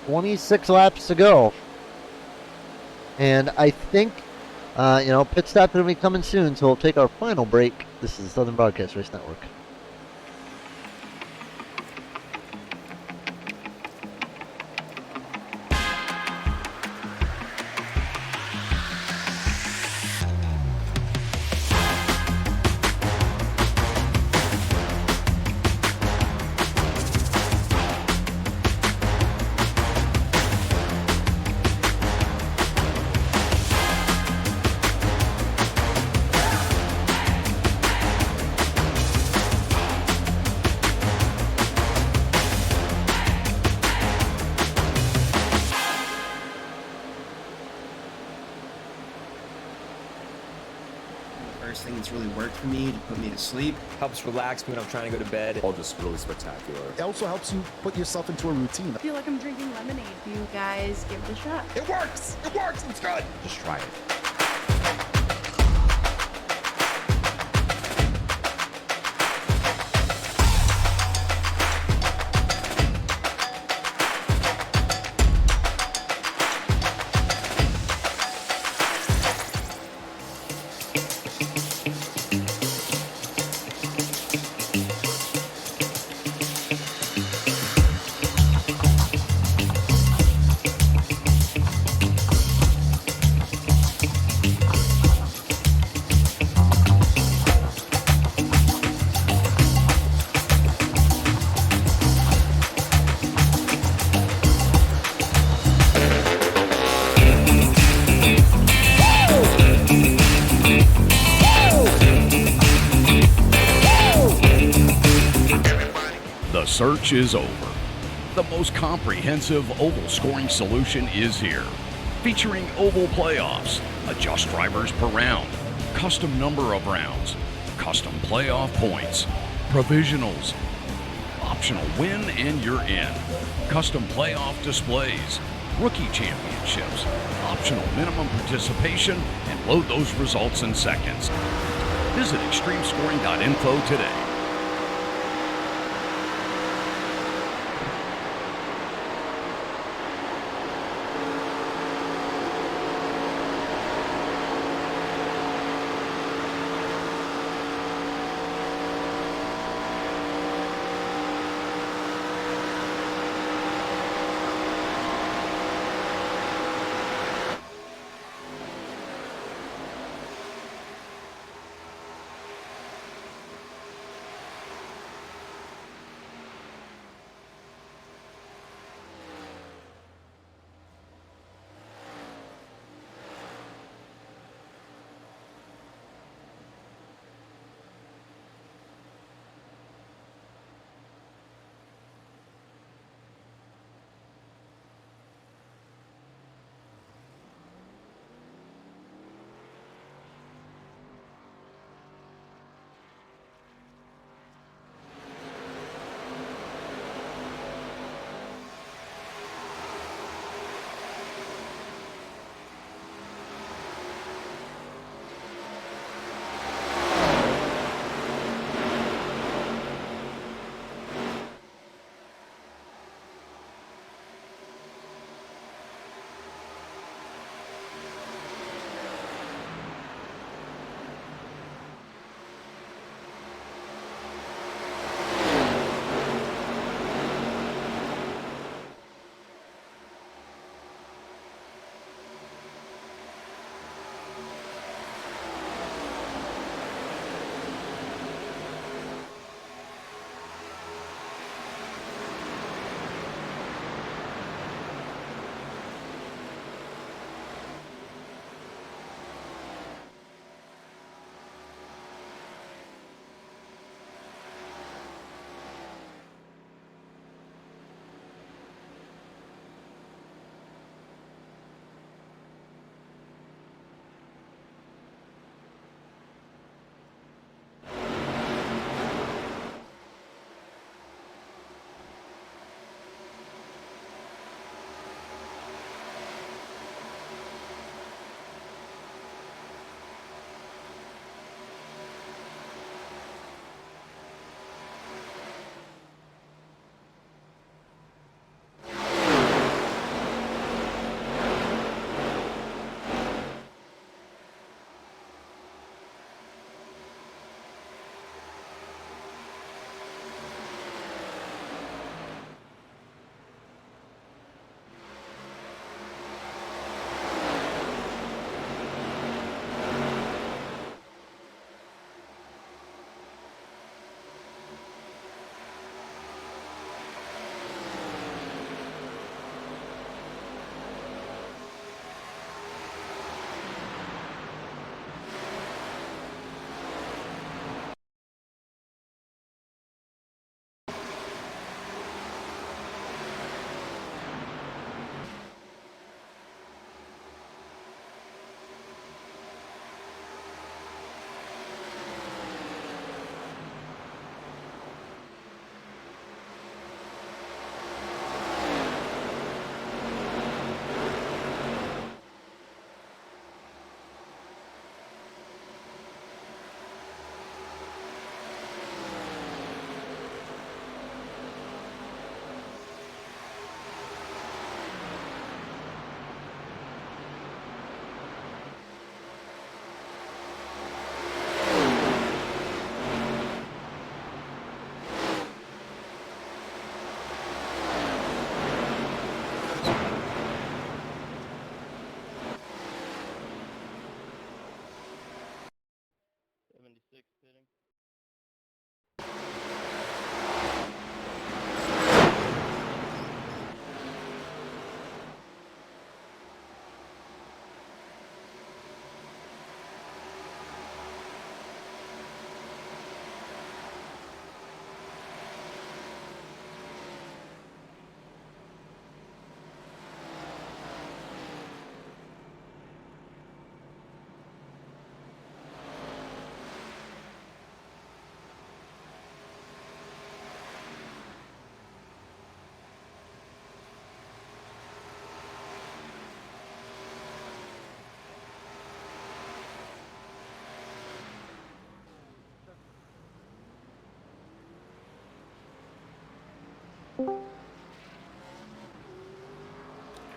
"26 laps to go." And I think, you know, pit stop going to be coming soon, so we'll take our final break. This is Southern Broadcast Race Network. First thing that's really worked for me to put me to sleep. Helps relax me when I'm trying to go to bed. All just really spectacular. It also helps you put yourself into a routine. I feel like I'm drinking lemonade. You guys give it a shot. It works! It works! It's good! Just try it. search is over. The most comprehensive oval scoring solution is here. Featuring oval playoffs, adjust drivers per round, custom number of rounds, custom playoff points, provisionals, optional win and you're in, custom playoff displays, rookie championships, optional minimum participation, and load those results in seconds. Visit extremescoring.info today.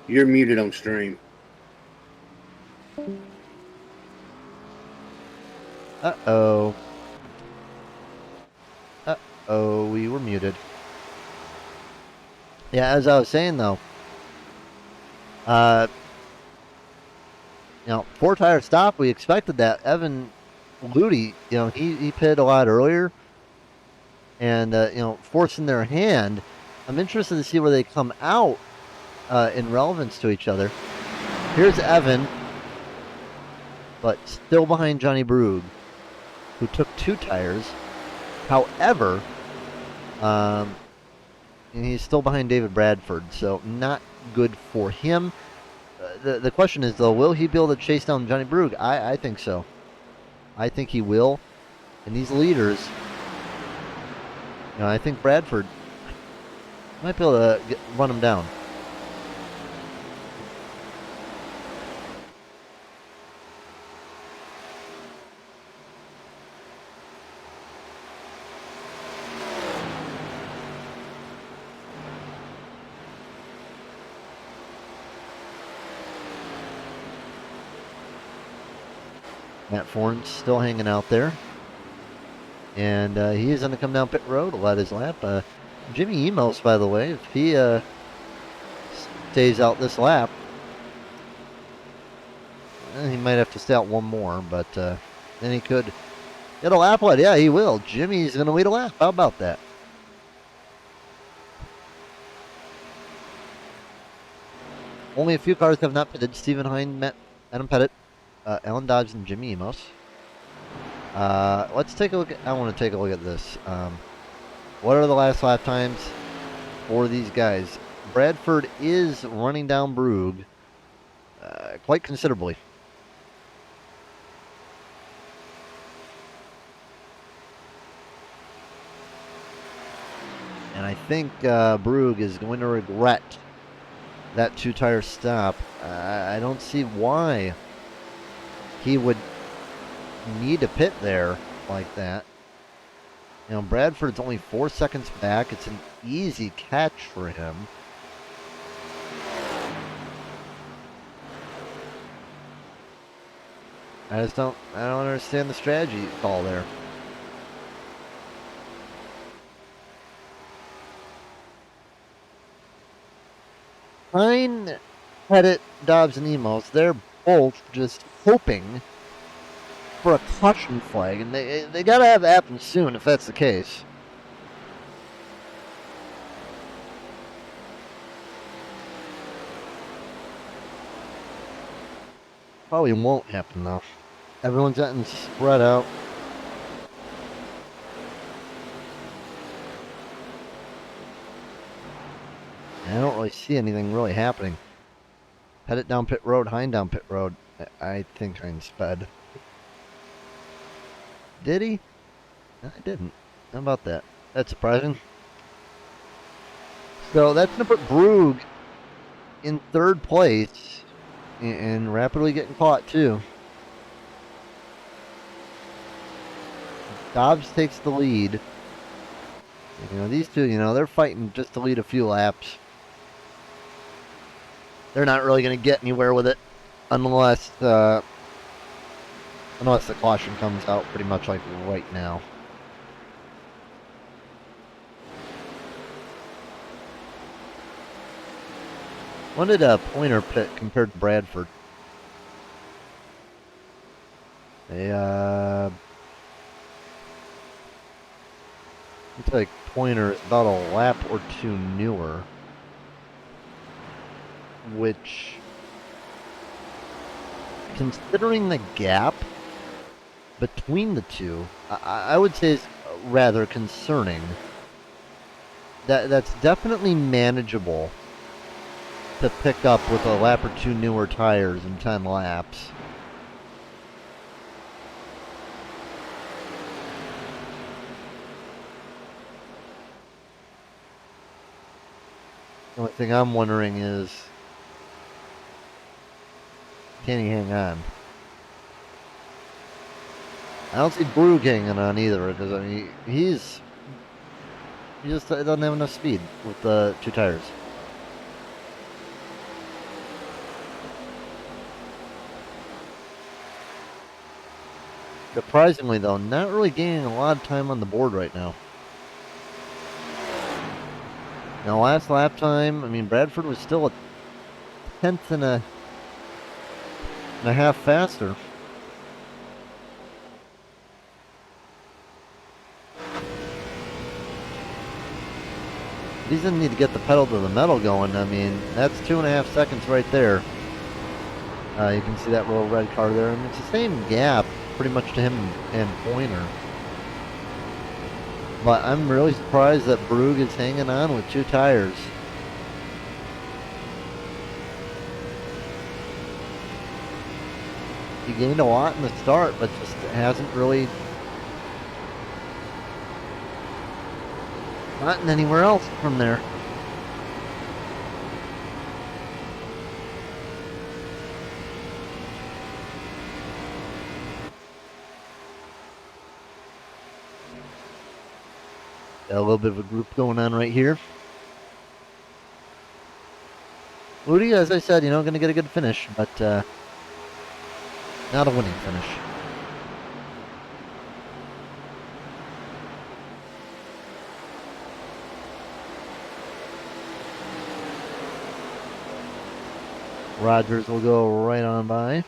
You're muted on stream. Uh-oh. Uh-oh, we were muted. Yeah, as I was saying, though, you know, 4-tire stop, we expected that. Evan Ludi, you know, he pitted a lot earlier, and, you know, forcing their hand. I'm interested to see where they come out in relevance to each other. Here's Evan, but still behind Johnny Brugge, who took 2 tires. However, and he's still behind David Bradford, so not good for him. The question is, though, will he be able to chase down Johnny Brugge? I think so. I think he will. And these leaders, you know, I think Bradford might be able to run him down. Matt Forn's still hanging out there. And he is going to come down pit road, let his lap. Jimmy Emos, by the way, if he stays out this lap, he might have to stay out one more, but then he could get a lap lead. Yeah, he will. Jimmy's going to lead a lap. How about that? Only a few cars have not pitted. Stephen Hine, Adam Pettit, Alan Dodge, and Jimmy Emos. Let's take a look at, I want to take a look at this. What are the last lap times for these guys? Bradford is running down Brugge quite considerably. And I think Brugge is going to regret that 2-tire stop. I don't see why he would need to pit there like that. You know, Bradford's only 4 seconds back. It's an easy catch for him. I don't understand the strategy call there. Hine, Pettit, Dobbs, and Emos, they're both just hoping for a caution flag, and they gotta have it happen soon if that's the case. Probably won't happen though. Everyone's getting spread out. I don't really see anything really happening. Pettit down pit road, Hine down pit road. I think Hine sped. Did he? No, I didn't. How about that? That's surprising. So that's going to put Brugge in 3rd place and rapidly getting caught too. Dobbs takes the lead. You know, these two, you know, they're fighting just to lead a few laps. They're not really going to get anywhere with it unless the caution comes out pretty much like right now. When did Pointer pit compared to Bradford? They looks like Pointer is about a lap or 2 newer, which, considering the gap between the two, I would say is rather concerning. That's definitely manageable to pick up with a lap or 2 newer tires in 10 laps. The only thing I'm wondering is, can he hang on? I don't see Brugge hanging on either, because I mean, he just doesn't have enough speed with the 2 tires. Surprisingly, though, not really gaining a lot of time on the board right now. Now, last lap time, I mean, Bradford was still a tenth and a half faster. He's going to need to get the pedal to the metal going. I mean, that's 2.5 seconds right there. You can see that little red car there. And it's the same gap pretty much to him and Pointer. But I'm really surprised that Brugge is hanging on with 2 tires. He gained a lot in the start, but just hasn't really gotten anywhere else from there. Got a little bit of a group going on right here. Moody, as I said, going to get a good finish, but not a winning finish. Rogers will go right on by.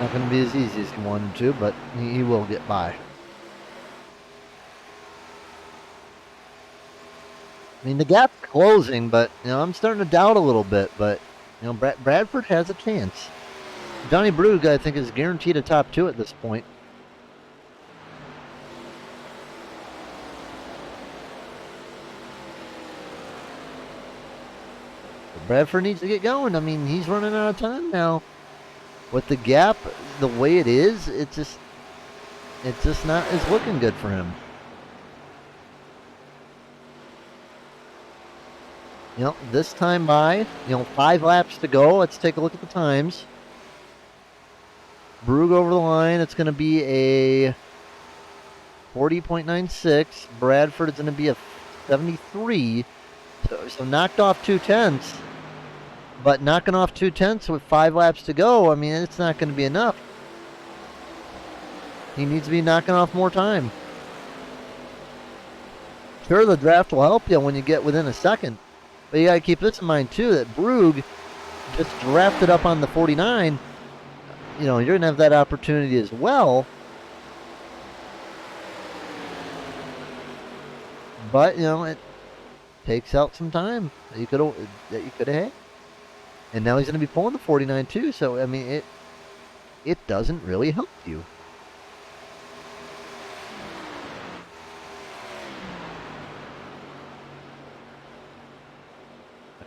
Not going to be as easy as he wanted to, but he will get by. I mean, the gap's closing, but, I'm starting to doubt a little bit, but, Bradford has a chance. Johnny Brugge, I think, is guaranteed a top 2 at this point. But Bradford needs to get going. I mean, he's running out of time now. With the gap the way it is, it's just not as looking good for him. This time by, 5 laps to go. Let's take a look at the times. Brugge over the line, it's going to be a 40.96. Bradford is going to be a 73. So knocked off 2/10. But knocking off 2/10 with 5 laps to go, I mean, it's not going to be enough. He needs to be knocking off more time. Sure, the draft will help you when you get within a second. But you got to keep this in mind, too, that Brugge just drafted up on the 49. You're going to have that opportunity as well. But, it takes out some time that you could have had. And now he's going to be pulling the 49, too. So, I mean, it doesn't really help you.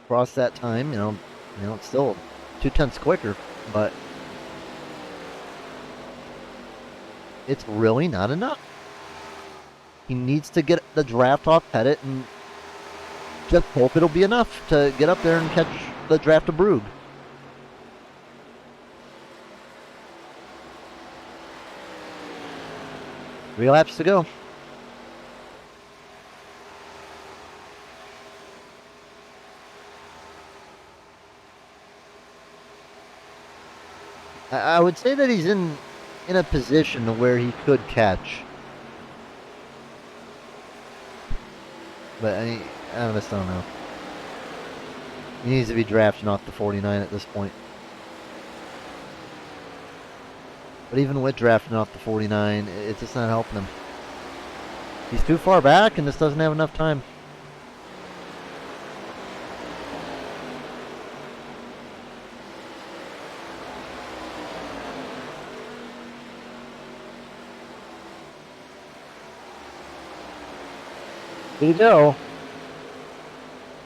Across that time, it's still 2/10 quicker, but it's really not enough. He needs to get the draft off Pettit and just hope it'll be enough to get up there and catch the draft of Brugge. Three laps to go. I would say that he's in a position where he could catch. But I just don't know. He needs to be drafting off the 49 at this point. But even with drafting off the 49, it's just not helping him. He's too far back and just doesn't have enough time. There you go.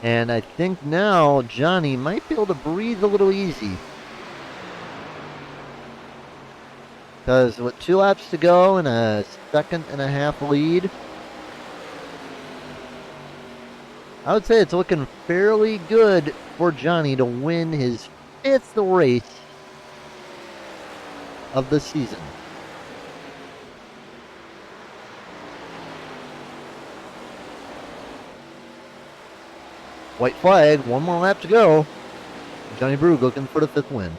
And I think now Johnny might be able to breathe a little easy. Because with 2 laps to go and a 1.5-second lead, I would say it's looking fairly good for Johnny to win his 5th race of the season. White flag, 1 more lap to go. Johnny Brug looking for the 5th win.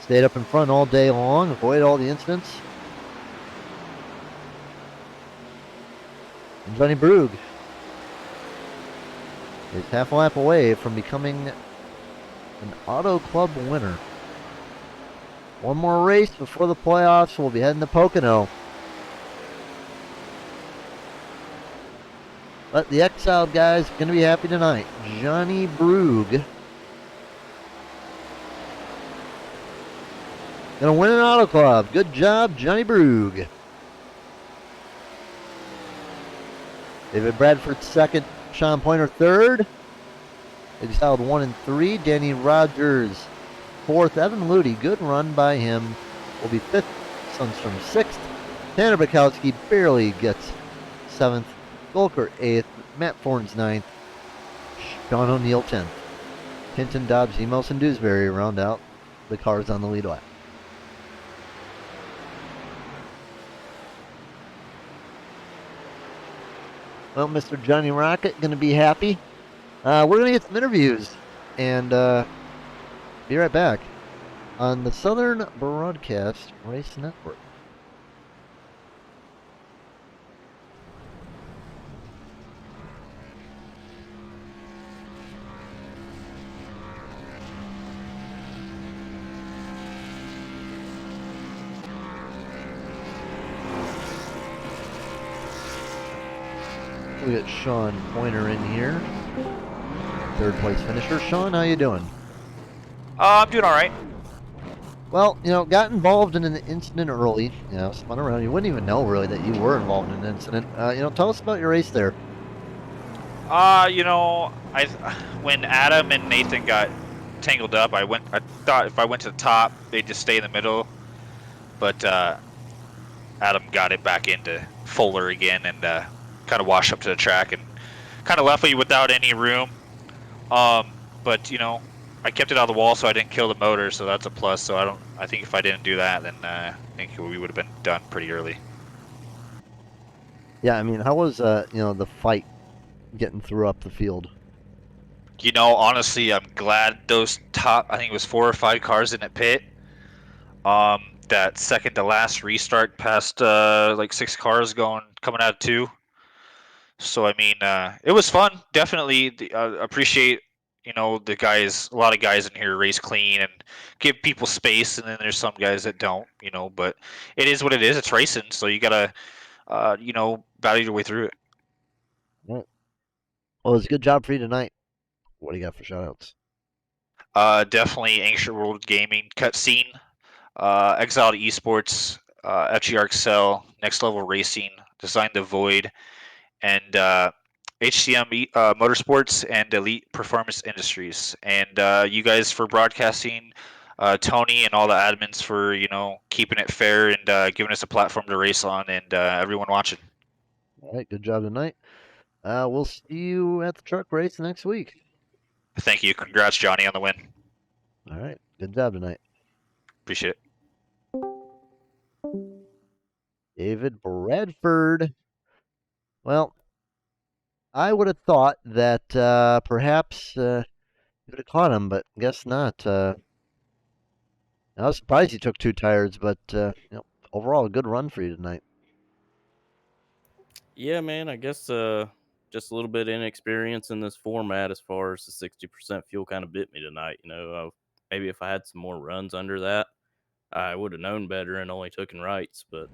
Stayed up in front all day long, avoided all the incidents. And Johnny Brug is half a lap away from becoming an Auto Club winner. One more race before the playoffs. We'll be heading to Pocono. But the exiled guys are going to be happy tonight. Johnny Brug going to win an Auto Club. Good job, Johnny Brug. David Bradford second. Sean Pointer third. Exiled 1 and 3. Danny Rogers fourth. Evan Ludy, good run by him, will be 5th. Sundstrom 6th. Tanner Bukowski barely gets 7th. Golker 8th. Matt Forns 9th. Sean O'Neill 10th. Hinton, Dobbs, Emos, and Dewsbury round out the cars on the lead lap. Well, Mr. Johnny Rocket going to be happy. We're going to get some interviews and be right back on the Southern Broadcast Race Network. We got Sean Pointer in here, 3rd place finisher. Sean, how you doing? I'm doing all right. Well, got involved in an incident early. Spun around. You wouldn't even know really that you were involved in an incident. Tell us about your race there. When Adam and Nathan got tangled up, I thought if I went to the top, they'd just stay in the middle. But Adam got it back into Fuller again and kind of washed up to the track and kind of left me without any room. But I kept it out of the wall, so I didn't kill the motor, so that's a plus. So I think if I didn't do that, then I think we would have been done pretty early. Yeah, I mean, how was the fight getting through up the field? Honestly, I'm glad those top, I think it was 4 or 5 cars in the pit. That second to last restart past like 6 cars coming out of 2. So I mean, it was fun. Definitely appreciate the guys. A lot of guys in here race clean and give people space, and then there's some guys that don't. But it is what it is. It's racing, so you gotta battle your way through it. Right. Well, it was a good job for you tonight. What do you got for shoutouts? Definitely Ancient World Gaming, Cutscene, Exiled Esports, FGR Excel, Next Level Racing, Design the Void, and HCM Motorsports and Elite Performance Industries. And you guys for broadcasting, Tony and all the admins for keeping it fair and giving us a platform to race on, and everyone watching. All right, good job tonight. We'll see you at the truck race next week. Thank you. Congrats, Johnny, on the win. All right, good job tonight. Appreciate it. David Bradford. Well, I would have thought that perhaps you would have caught him, but guess not. I was surprised he took 2 tires, but overall a good run for you tonight. Yeah, man, I guess just a little bit inexperience in this format as far as the 60% fuel kind of bit me tonight. Maybe if I had some more runs under that, I would have known better and only taken rights. But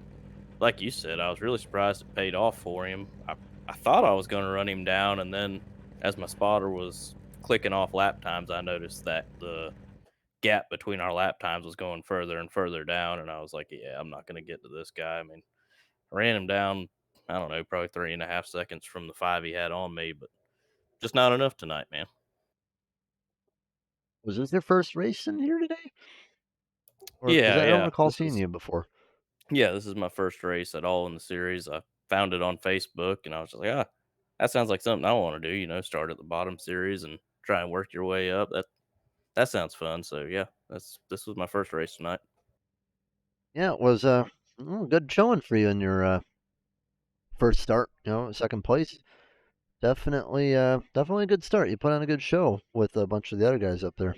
like you said, I was really surprised it paid off for him. I thought I was going to run him down, and then as my spotter was clicking off lap times, I noticed that the gap between our lap times was going further and further down, and I was like, yeah, I'm not going to get to this guy. I mean, I ran him down, I don't know, probably 3.5 seconds from the 5 he had on me, but just not enough tonight, man. Was this your first race in here today? Or, Yeah, 'cause I don't yeah. recall seeing you before. Yeah, this is my first race at all in the series. I found it on Facebook, and I was just like, that sounds like something I want to do. Start at the bottom series and try and work your way up. That sounds fun. So yeah, this was my first race tonight. Yeah, it was a good showing for you in your first start, second place. Definitely a good start. You put on a good show with a bunch of the other guys up there.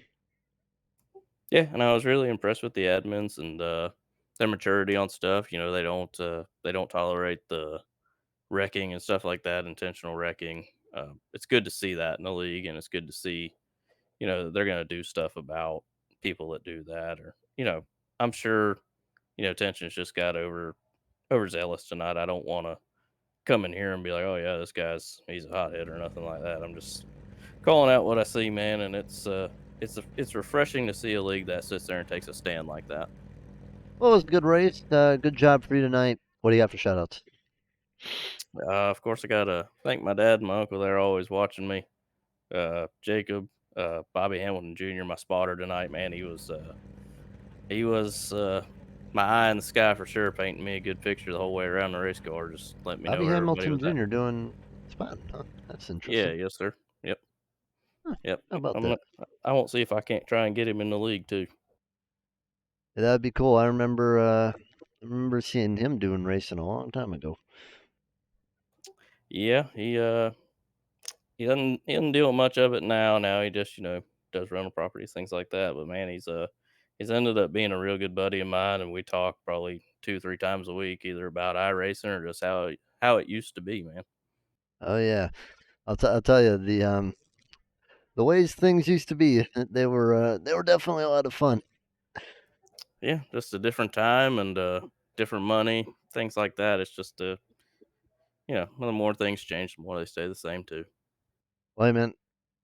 Yeah, and I was really impressed with the admins and their maturity on stuff. They don't tolerate the wrecking and stuff like that, intentional wrecking. It's good to see that in the league, and it's good to see they're going to do stuff about people that do that. Or I'm sure tensions just got overzealous tonight. I don't want to come in here and be like, oh yeah, he's a hothead or nothing like that. I'm just calling out what I see, man, and it's refreshing to see a league that sits there and takes a stand like that. Well, it was a good race. Good job for you tonight. What do you got for shoutouts? Of course, I gotta thank my dad and my uncle. They're always watching me. Jacob, Bobby Hamilton Jr., my spotter tonight, man, he was my eye in the sky for sure, painting me a good picture the whole way around the race car. Just let me know Bobby where everybody Hamilton was at. Jr. doing spot, huh? That's interesting. Yeah, yes, sir. Yep. Yep. How about that? I won't see if I can't try and get him in the league too. Yeah, that'd be cool. I remember seeing him doing racing a long time ago. Yeah, he doesn't deal with much of it now. Now he just does rental properties, things like that. But man, he's ended up being a real good buddy of mine, and we talk probably 2-3 times a week, either about iRacing or just how it used to be, man. Oh yeah, I'll tell you the ways things used to be. They were definitely a lot of fun. Yeah, just a different time and different money, things like that. It's just the more things change, the more they stay the same too. Well, man,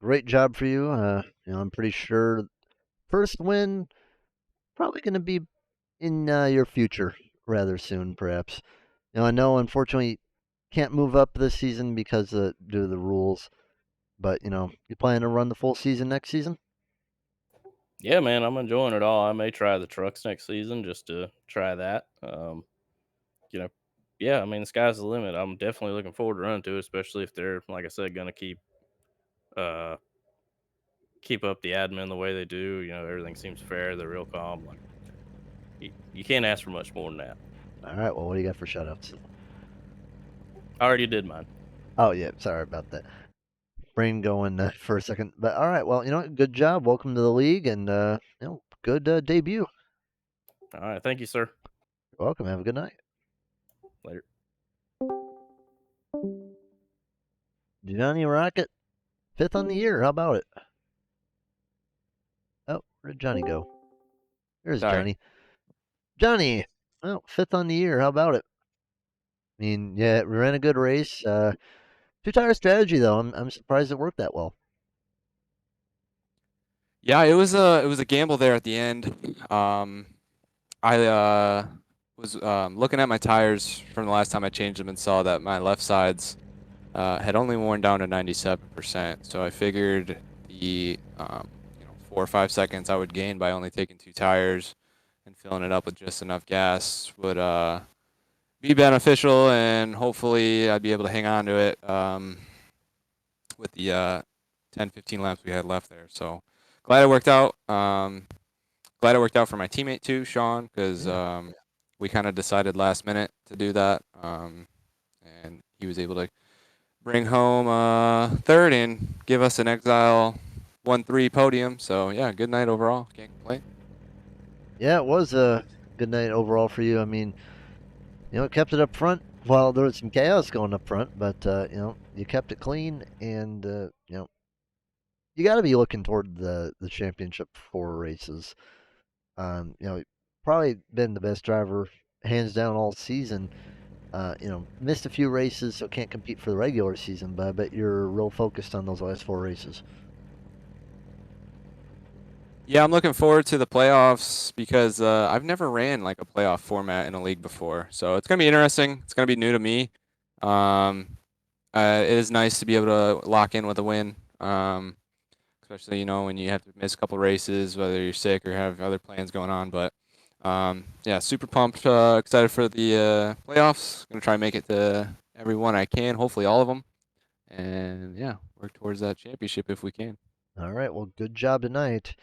great job for you. I'm pretty sure first win probably going to be in your future rather soon, perhaps. I know unfortunately can't move up this season because due to the rules, but you plan to run the full season next season? Yeah, man, I'm enjoying it all. I may try the trucks next season just to try that. Yeah, I mean, the sky's the limit. I'm definitely looking forward to running to it, especially if they're, like I said, going to uh, keep up the admin the way they do. Everything seems fair. They're real calm. Like you can't ask for much more than that. All right. Well, what do you got for shoutouts? I already did mine. Oh yeah, sorry about that. Brain going for a second, but all right. Well, good job. Welcome to the league, and good debut. All right, thank you, sir. You're welcome. Have a good night. Later. Johnny Rocket, 5th on the year. How about it? Oh, where'd Johnny go? There's Johnny. Johnny, well, 5th on the year. How about it? I mean, yeah, we ran a good race. Two-tire strategy though. I'm surprised it worked that well. Yeah, it was a gamble there at the end. I was looking at my tires from the last time I changed them and saw that my left sides had only worn down to 97%. So I figured the 4 or 5 seconds I would gain by only taking 2 tires and filling it up with just enough gas would be beneficial, and hopefully I'd be able to hang on to it with the 10-15 laps we had left there. So glad it worked out. Glad it worked out for my teammate too, Sean, because we kind of decided last minute to do that, and he was able to bring home third and give us an Exile 1-3 podium. So yeah, good night overall. Can't complain. Yeah, it was a good night overall for you. I mean, it kept it up front. Well, there was some chaos going up front, but you kept it clean, and you got to be looking toward the championship 4 races. Probably been the best driver hands down all season. Missed a few races, so can't compete for the regular season, but I bet you're real focused on those last 4 races. Yeah, I'm looking forward to the playoffs because I've never ran like a playoff format in a league before. So it's going to be interesting. It's going to be new to me. It is nice to be able to lock in with a win, especially, when you have to miss a couple races, whether you're sick or have other plans going on. But yeah, super pumped, excited for the playoffs. Going to try and make it to every one I can, hopefully all of them. And yeah, work towards that championship if we can. All right, well, good job tonight.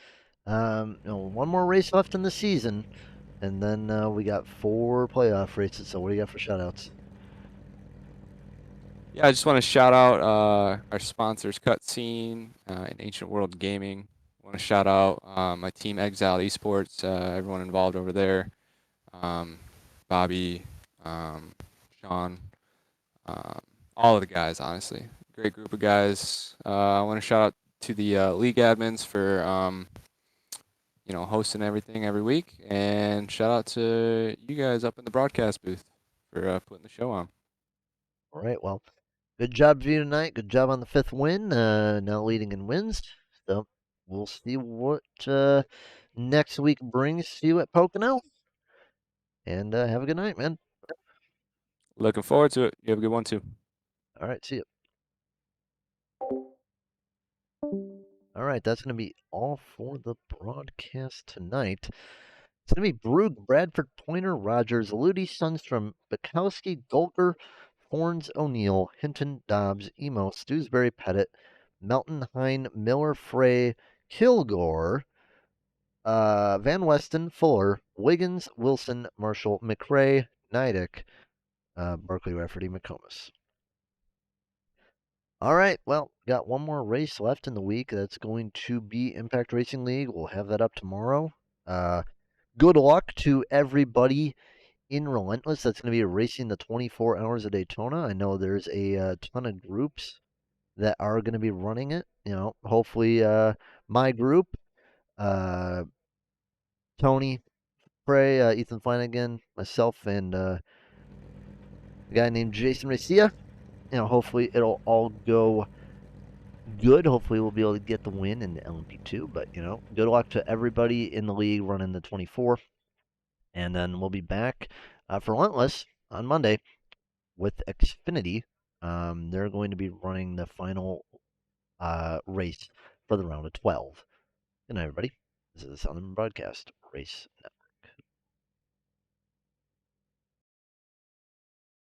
One more race left in the season, and then we got 4 playoff races. So what do you got for shoutouts? Yeah, I just want to shout out our sponsors, Cutscene and Ancient World Gaming. I want to shout out my team, Exile Esports, everyone involved over there. Bobby, Sean, um, all of the guys, honestly. Great group of guys. I want to shout out to the league admins for hosting everything every week, and shout out to you guys up in the broadcast booth for putting the show on. All right, well, good job for you tonight. Good job on the 5th win. Now leading in wins. So we'll see what next week brings to you at Pocono. And have a good night, man. Looking forward to it. You have a good one, too. All right, see you. All right, that's going to be all for the broadcast tonight. It's going to be Brug, Bradford, Pointer, Rogers, Ludi, Sundstrom, Bukowski, Golker, Horns, O'Neill, Hinton, Dobbs, Emo, Stewsbury, Pettit, Melton, Hine, Miller, Frey, Kilgore, Van Weston, Fuller, Wiggins, Wilson, Marshall, McRae, Nidick, Berkeley, Rafferty, McComas. All right, well, got one more race left in the week. That's going to be Impact Racing League. We'll have that up tomorrow. Good luck to everybody in Relentless. That's going to be racing the 24 Hours of Daytona. I know there's a ton of groups that are going to be running it. Hopefully my group, Tony, Frey, Ethan Flanagan, myself, and a guy named Jason Racia. Hopefully it'll all go good. Hopefully we'll be able to get the win in the LMP2. But, good luck to everybody in the league running the 24. And then we'll be back for Relentless on Monday with Xfinity. They're going to be running the final race for the round of 12. Good night, everybody. This is the Sound of Broadcast Race Network.